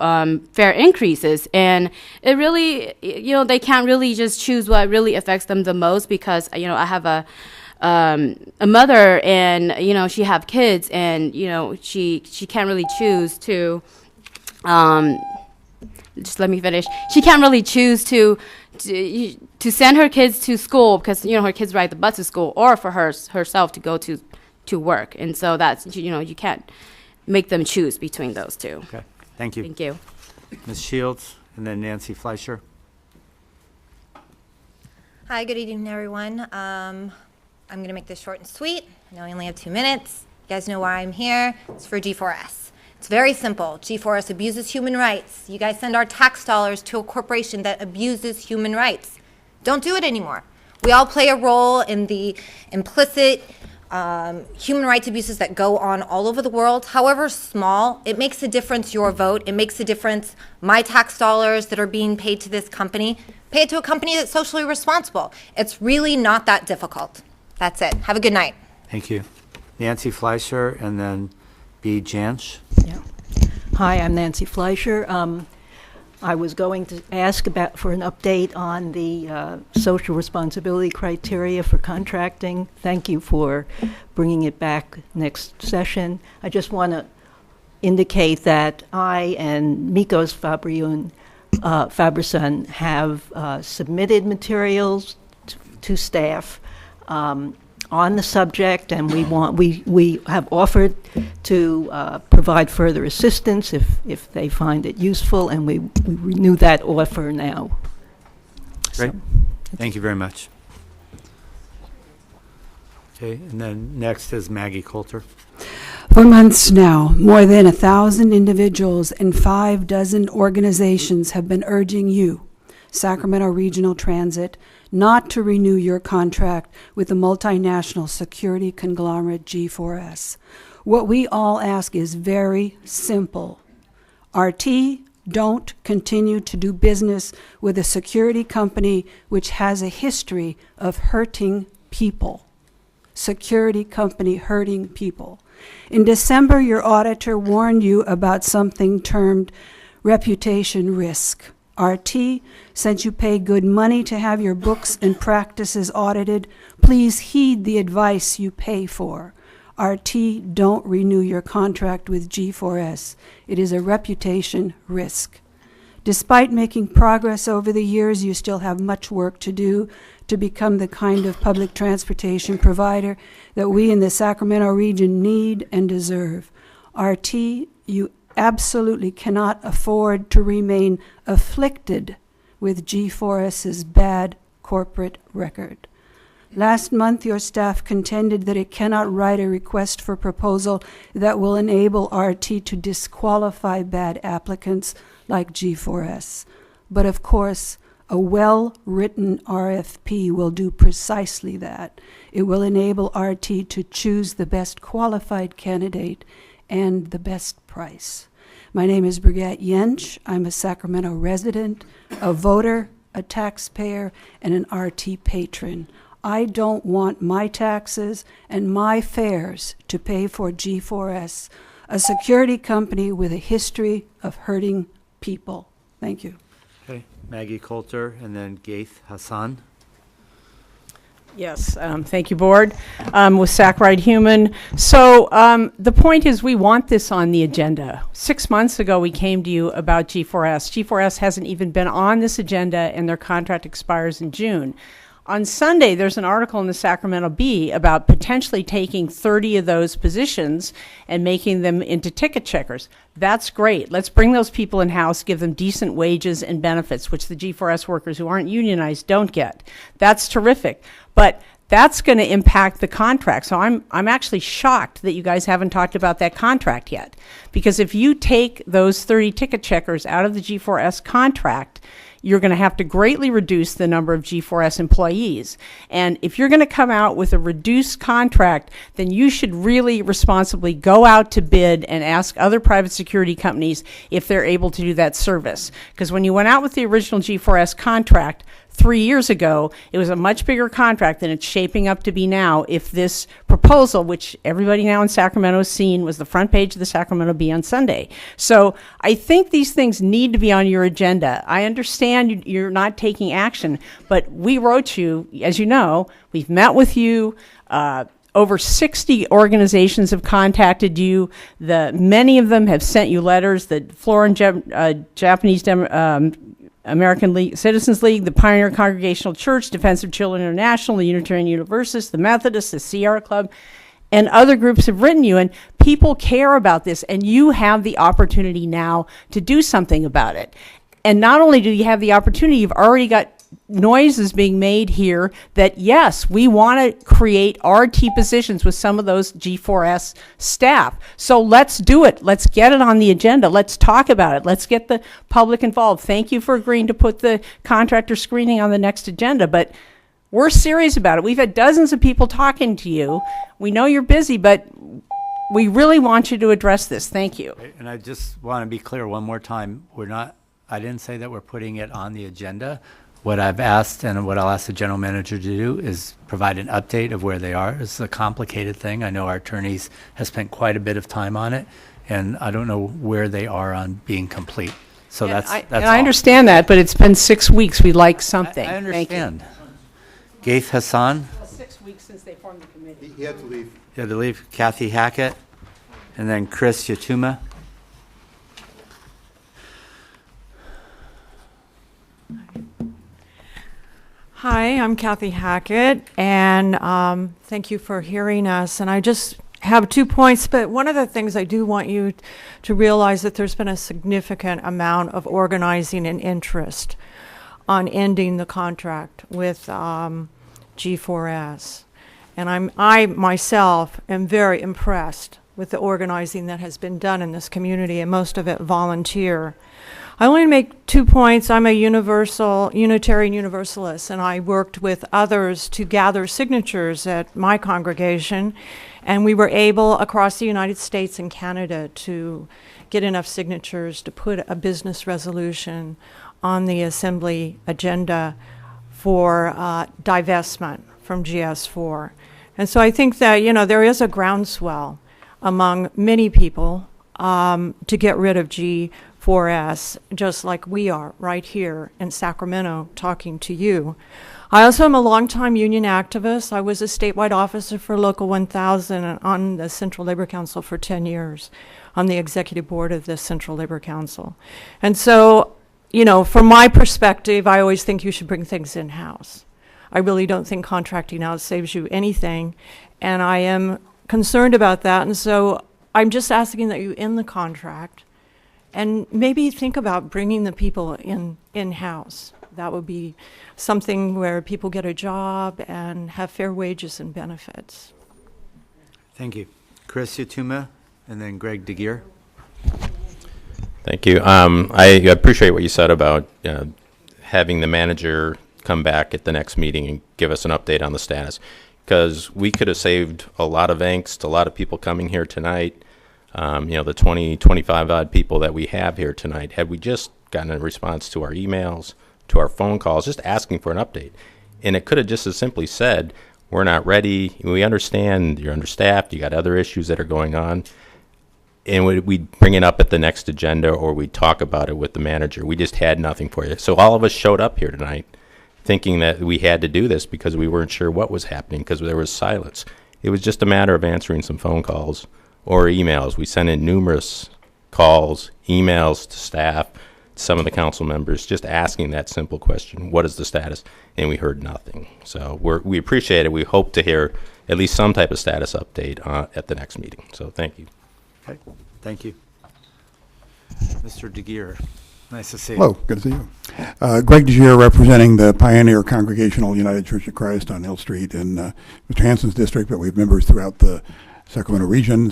fare increases, and it really they can't really just choose what really affects them the most, because I have a mother, and she have kids, and she can't really choose to just let me finish. She can't really choose to send her kids to school, because her kids ride the bus to school, or for herself to go to work, and so that's you can't make them choose between those two. Okay, thank you. Thank you. Ms. Shields, and then Nancy Fleischer. Hi, good evening, everyone. I'm going to make this short and sweet. I know I only have 2 minutes. You guys know why I'm here. It's for G4S. It's very simple. G4S abuses human rights. You guys send our tax dollars to a corporation that abuses human rights. Don't do it anymore. We all play a role in the implicit human rights abuses that go on all over the world. However small, it makes a difference, your vote. It makes a difference, my tax dollars that are being paid to this company. Pay it to a company that's socially responsible. It's really not that difficult. That's it. Have a good night. Thank you. Nancy Fleischer, and then B. Jansch. Yeah. Hi, I'm Nancy Fleischer. I was going to ask for an update on the social responsibility criteria for contracting. Thank you for bringing it back next session. I just want to indicate that I and Mikos Fabriun Faberson have submitted materials to staff on the subject, and we have offered to provide further assistance if they find it useful, and we renew that offer now. Great. Thank you very much. Okay, and then next is Maggie Coulter. For months now, more than 1,000 individuals and 6 organizations have been urging you, Sacramento Regional Transit, not to renew your contract with the multinational security conglomerate G4S. What we all ask is very simple. RT, don't continue to do business with a security company which has a history of hurting people. Security company hurting people. In December, your auditor warned you about something termed reputation risk. RT, since you pay good money to have your books and practices audited, please heed the advice you pay for. RT, don't renew your contract with G4S. It is a reputation risk. Despite making progress over the years, you still have much work to do to become the kind of public transportation provider that we in the Sacramento region need and deserve. RT, you absolutely cannot afford to remain afflicted with G4S's bad corporate record. Last month, your staff contended that it cannot write a request for proposal that will enable RT to disqualify bad applicants like G4S. But of course, a well-written RFP will do precisely that. It will enable RT to choose the best qualified candidate and the best price. My name is Brigitte Jensch. I'm a Sacramento resident, a voter, a taxpayer, and an RT patron. I don't want my taxes and my fares to pay for G4S, a security company with a history of hurting people. Thank you. Okay, Maggie Coulter, and then Gaith Hassan. Yes, thank you, Board. With Sac Ride Human. So the point is we want this on the agenda. 6 months ago, we came to you about G4S. G4S hasn't even been on this agenda, and their contract expires in June. On Sunday, there's an article in the Sacramento Bee about potentially taking 30 of those positions and making them into ticket checkers. That's great. Let's bring those people in-house, give them decent wages and benefits, which the G4S workers who aren't unionized don't get. That's terrific. But that's going to impact the contract. So I'm actually shocked that you guys haven't talked about that contract yet. Because if you take those 30 ticket checkers out of the G4S contract, you're going to have to greatly reduce the number of G4S employees. And if you're going to come out with a reduced contract, then you should really responsibly go out to bid and ask other private security companies if they're able to do that service. Because when you went out with the original G4S contract 3 years ago, it was a much bigger contract than it's shaping up to be now if this proposal, which everybody now in Sacramento has seen, was the front page of the Sacramento Bee on Sunday. So I think these things need to be on your agenda. I understand you're not taking action, but we wrote you, as you know, we've met with you, over 60 organizations have contacted you. Many of them have sent you letters. The Florin Japanese American Citizens League, the Pioneer Congregational Church, Defense of Children International, the Unitarian Universalists, the Methodists, the Sierra Club, and other groups have written you, and people care about this, and you have the opportunity now to do something about it. And not only do you have the opportunity, you've already got noises being made here that, yes, we want to create RT positions with some of those G4S staff. So let's do it. Let's get it on the agenda. Let's talk about it. Let's get the public involved. Thank you for agreeing to put the contractor screening on the next agenda, but we're serious about it. We've had dozens of people talking to you. We know you're busy, but we really want you to address this. Thank you. And I just want to be clear one more time. I didn't say that we're putting it on the agenda. What I've asked and what I'll ask the general manager to do is provide an update of where they are. It's a complicated thing. I know our attorneys have spent quite a bit of time on it, and I don't know where they are on being complete. So that's all. I understand that, but it's been 6 weeks. We'd like something. I understand. Thank you. Gaith Hassan. 6 weeks since they formed the committee. He had to leave. He had to leave. Kathy Hackett, and then Chris Yatuma. Hi, I'm Kathy Hackett, and thank you for hearing us. And I just have 2 points, but one of the things I do want you to realize that there's been a significant amount of organizing and interest on ending the contract with G4S. And I myself am very impressed with the organizing that has been done in this community, and most of it volunteer. I only make 2 points. I'm a Unitarian Universalist, and I worked with others to gather signatures at my congregation, and we were able across the United States and Canada to get enough signatures to put a business resolution on the Assembly agenda for divestment from GS4. And so I think that, there is a groundswell among many people to get rid of G4S, just like we are right here in Sacramento talking to you. I also am a longtime union activist. I was a statewide officer for Local 1000 and on the Central Labor Council for 10 years, on the executive board of the Central Labor Council. And so, from my perspective, I always think you should bring things in-house. I really don't think contracting out saves you anything, and I am concerned about that. And so I'm just asking that you end the contract and maybe think about bringing the people in-house. That would be something where people get a job and have fair wages and benefits. Thank you. Chris Yatuma, and then Greg DeGeer. Thank you. I appreciate what you said about having the manager come back at the next meeting and give us an update on the status, because we could have saved a lot of angst, a lot of people coming here tonight, the 20, 25 odd people that we have here tonight, had we just gotten a response to our emails, to our phone calls, just asking for an update. And it could have just as simply said, we're not ready, we understand you're understaffed, you got other issues that are going on, and we'd bring it up at the next agenda, or we'd talk about it with the manager. We just had nothing for you. So all of us showed up here tonight thinking that we had to do this because we weren't sure what was happening, because there was silence. It was just a matter of answering some phone calls or emails. We sent in numerous calls, emails to staff, some of the council members, just asking that simple question, what is the status? And we heard nothing. So we appreciate it. We hope to hear at least some type of status update at the next meeting. So thank you. Okay, thank you. Mr. DeGeer, nice to see you. Hello, good to see you. Greg DeGeer, representing the Pioneer Congregational United Church of Christ on Hill Street in Mr. Hansen's district, but we have members throughout the Sacramento region,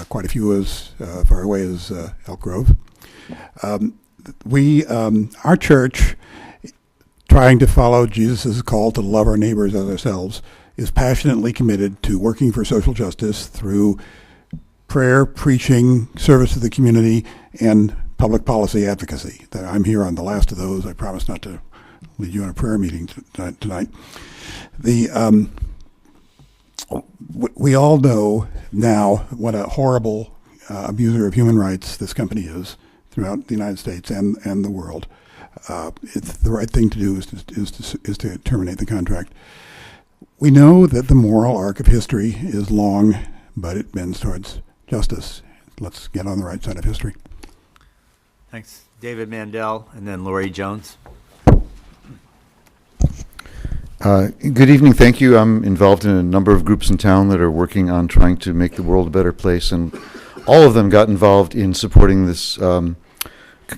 quite a few as far away as Elk Grove. Our church, trying to follow Jesus' call to love our neighbors as ourselves, is passionately committed to working for social justice through prayer, preaching, service to the community, and public policy advocacy. That I'm here on the last of those. I promise not to lead you on a prayer meeting tonight. We all know now what a horrible abuser of human rights this company is throughout the United States and the world. It's the right thing to do is to terminate the contract. We know that the moral arc of history is long, but it bends towards justice. Let's get on the right side of history. Thanks. David Mandel, and then Lori Jones. Good evening. Thank you. I'm involved in a number of groups in town that are working on trying to make the world a better place, and all of them got involved in supporting this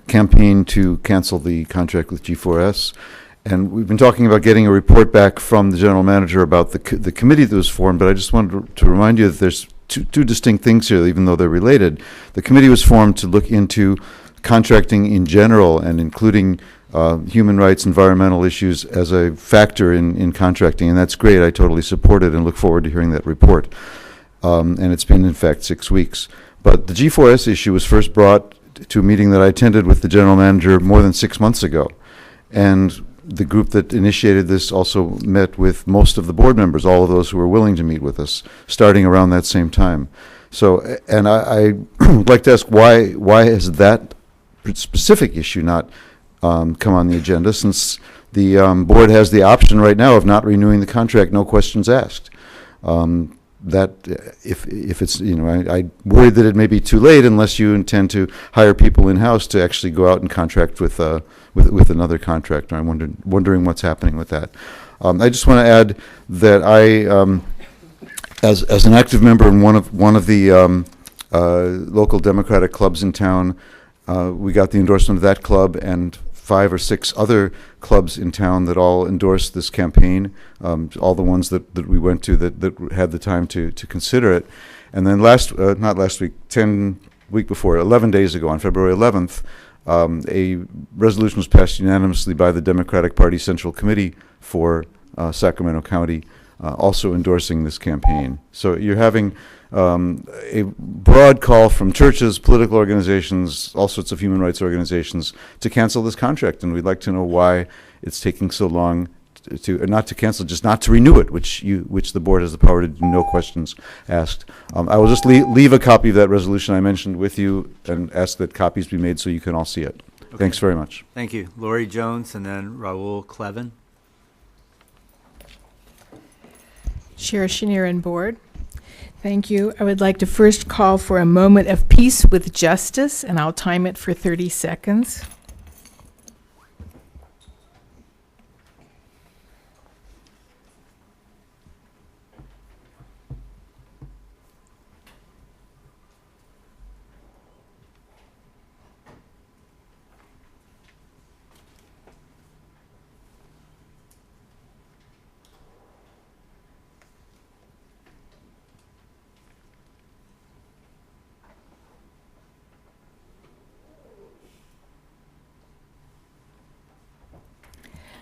campaign to cancel the contract with G4S. And we've been talking about getting a report back from the general manager about the committee that was formed, but I just wanted to remind you that there's two distinct things here, even though they're related. The committee was formed to look into contracting in general and including human rights, environmental issues as a factor in contracting, and that's great. I totally support it and look forward to hearing that report. And it's been, in fact, 6 weeks. But the G4S issue was first brought to a meeting that I attended with the general manager more than 6 months ago. And the group that initiated this also met with most of the board members, all of those who were willing to meet with us, starting around that same time. So, and I would like to ask why has that specific issue not come on the agenda, since the board has the option right now of not renewing the contract, no questions asked. That if it's, I worry that it may be too late unless you intend to hire people in-house to actually go out and contract with another contractor. I'm wondering what's happening with that. I just want to add that as an active member in one of the local Democratic clubs in town, we got the endorsement of that club and 5 or 6 other clubs in town that all endorsed this campaign, all the ones that we went to that had the time to consider it. And then not last week, 11 days ago, on February 11th, a resolution was passed unanimously by the Democratic Party Central Committee for Sacramento County, also endorsing this campaign. So you're having a broad call from churches, political organizations, all sorts of human rights organizations to cancel this contract, and we'd like to know why it's taking so long not to cancel, just not to renew it, which the board has the power to do, no questions asked. I will just leave a copy of that resolution I mentioned with you and ask that copies be made so you can all see it. Okay. Thanks very much. Thank you. Lori Jones and then Raul Clevin. Chair Chenier and Board, thank you. I would like to first call for a moment of peace with justice, and I'll time it for 30 seconds.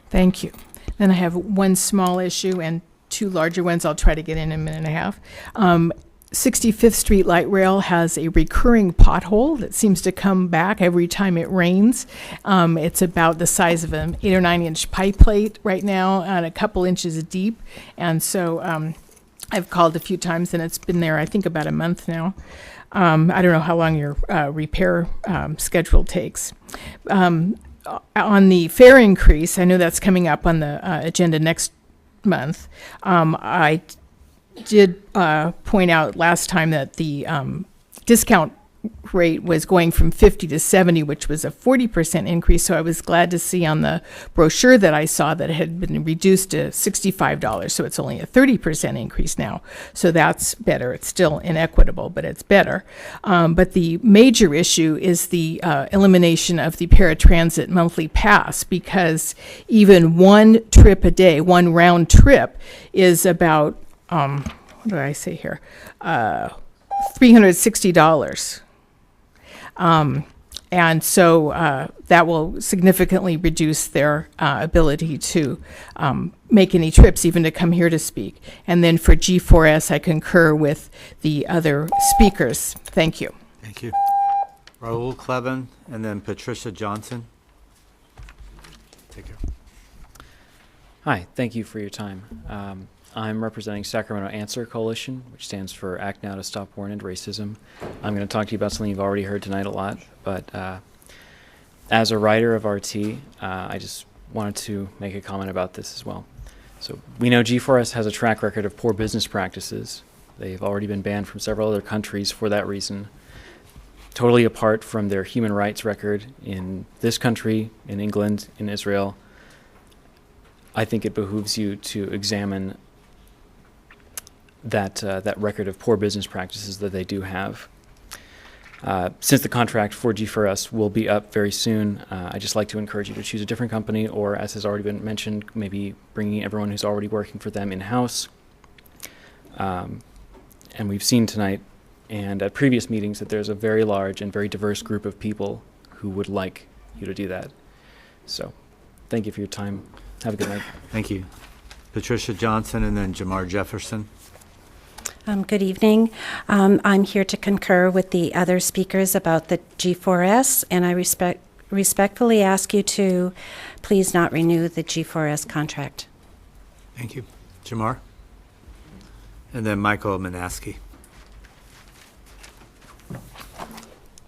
Thank you. Then I have one small issue and 2 larger ones I'll try to get in a minute and a half. 65th Street Light Rail has a recurring pothole that seems to come back every time it rains. It's about the size of an 8 or 9 inch pipe plate right now and a couple inches deep. And so I've called a few times and it's been there, I think, about a month now. I don't know how long your repair schedule takes. On the fare increase, I know that's coming up on the agenda next month. I did point out last time that the discount rate was going from 50 to 70, which was a 40% increase. So I was glad to see on the brochure that I saw that it had been reduced to $65. So it's only a 30% increase now. So that's better. It's still inequitable, but it's better. But the major issue is the elimination of the paratransit monthly pass, because even one trip a day, one round trip, is about, what did I say here? $360. And so that will significantly reduce their ability to make any trips, even to come here to speak. And then for G4S, I concur with the other speakers. Thank you. Thank you. Raul Clevin and then Patricia Johnson. Take care. Hi, thank you for your time. I'm representing Sacramento Answer Coalition, which stands for Act Now to Stop War and End Racism. I'm going to talk to you about something you've already heard tonight a lot, but as a writer of RT, I just wanted to make a comment about this as well. So we know G4S has a track record of poor business practices. They've already been banned from several other countries for that reason. Totally apart from their human rights record in this country, in England, in Israel, I think it behooves you to examine that record of poor business practices that they do have. Since the contract for G4S will be up very soon, I'd just like to encourage you to choose a different company, or, as has already been mentioned, maybe bringing everyone who's already working for them in-house. And we've seen tonight and at previous meetings that there's a very large and very diverse group of people who would like you to do that. So thank you for your time. Have a good night. Thank you. Patricia Johnson and then Jamar Jefferson. Good evening. I'm here to concur with the other speakers about the G4S, and I respectfully ask you to please not renew the G4S contract. Thank you. Jamar? And then Michael Manaski.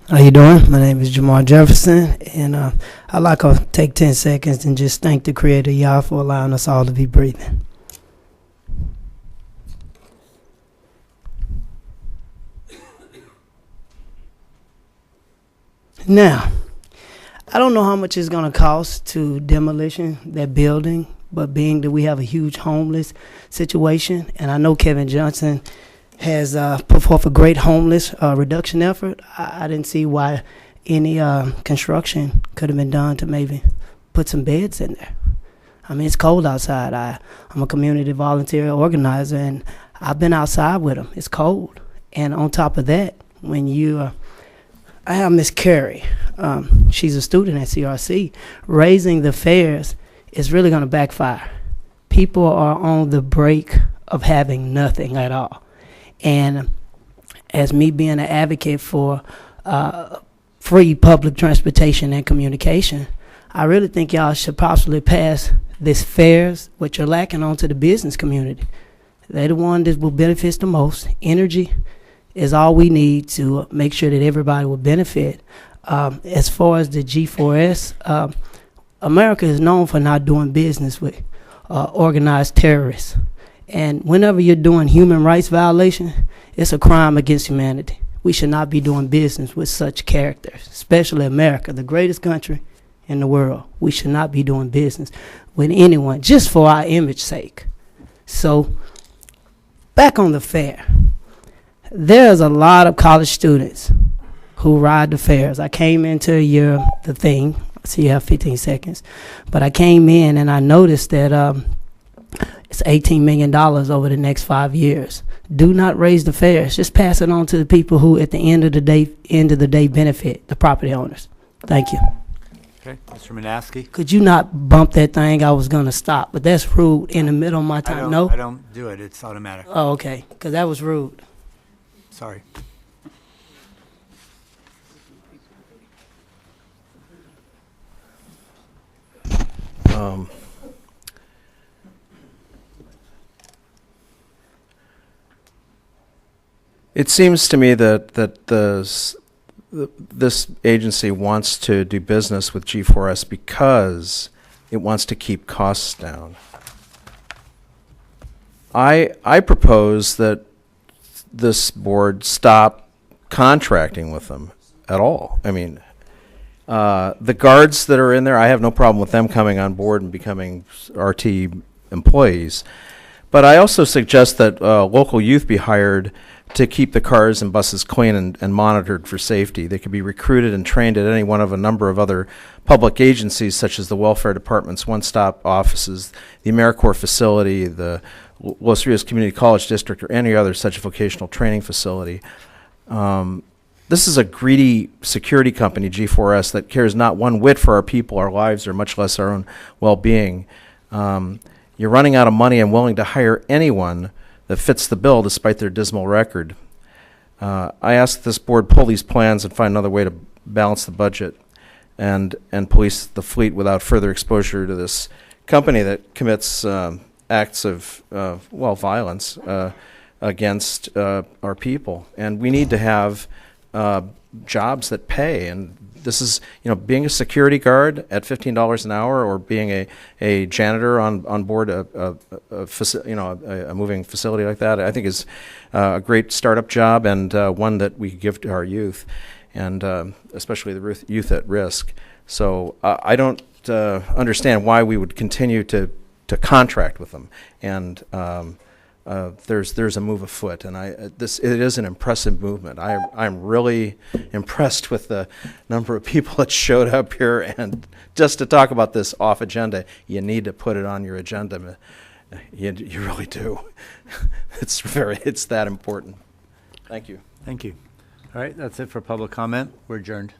How you doing? My name is Jamar Jefferson, and I'd like to take 10 seconds and just thank the Creator Yah for allowing us all to be breathing. Now, I don't know how much it's going to cost to demolition that building, but being that we have a huge homeless situation, and I know Kevin Johnson has put forth a great homeless reduction effort, I didn't see why any construction could have been done to maybe put some beds in there. I mean, it's cold outside. I'm a community volunteer organizer, and I've been outside with them. It's cold. And on top of that, when you, I have Miss Carey. She's a student at CRC. Raising the fares is really going to backfire. People are on the brink of having nothing at all. And as me being an advocate for free public transportation and communication, I really think y'all should possibly pass this fares, what you're lacking, onto the business community. They're the one that will benefit the most. Energy is all we need to make sure that everybody will benefit. As far as the G4S, America is known for not doing business with organized terrorists. And whenever you're doing human rights violation, it's a crime against humanity. We should not be doing business with such characters, especially America, the greatest country in the world. We should not be doing business with anyone just for our image sake. So, back on the fare. There's a lot of college students who ride the fares. I came into the thing. I see you have 15 seconds. But I came in and I noticed that it's $18 million over the next 5 years. Do not raise the fares. Just pass it on to the people who, at the end of the day, benefit, the property owners. Thank you. Okay, Mr. Manaski. Could you not bump that thing? I was going to stop, but that's rude in the middle of my time. No? I don't do it. It's automatic. Oh, okay, because that was rude. Sorry. It seems to me that this agency wants to do business with G4S because it wants to keep costs down. I propose that this board stop contracting with them at all. I mean, the guards that are in there, I have no problem with them coming on board and becoming RT employees. But I also suggest that local youth be hired to keep the cars and buses clean and monitored for safety. They could be recruited and trained at any one of a number of other public agencies, such as the welfare departments, one-stop offices, the AmeriCorps facility, the Los Rios Community College District, or any other such vocational training facility. This is a greedy security company, G4S, that cares not one whit for our people, our lives, or much less our own well-being. You're running out of money and willing to hire anyone that fits the bill despite their dismal record. I ask that this board pull these plans and find another way to balance the budget and police the fleet without further exposure to this company that commits acts of, violence against our people. And we need to have jobs that pay. And this is, being a security guard at $15 an hour, or being a janitor on board a moving facility like that, I think is a great startup job, and one that we give to our youth, and especially the youth at risk. So I don't understand why we would continue to contract with them. And there's a move afoot, and it is an impressive movement. I'm really impressed with the number of people that showed up here, and just to talk about this off agenda, you need to put it on your agenda. You really do. It's that important. Thank you. Thank you. All right, that's it for public comment. We're adjourned.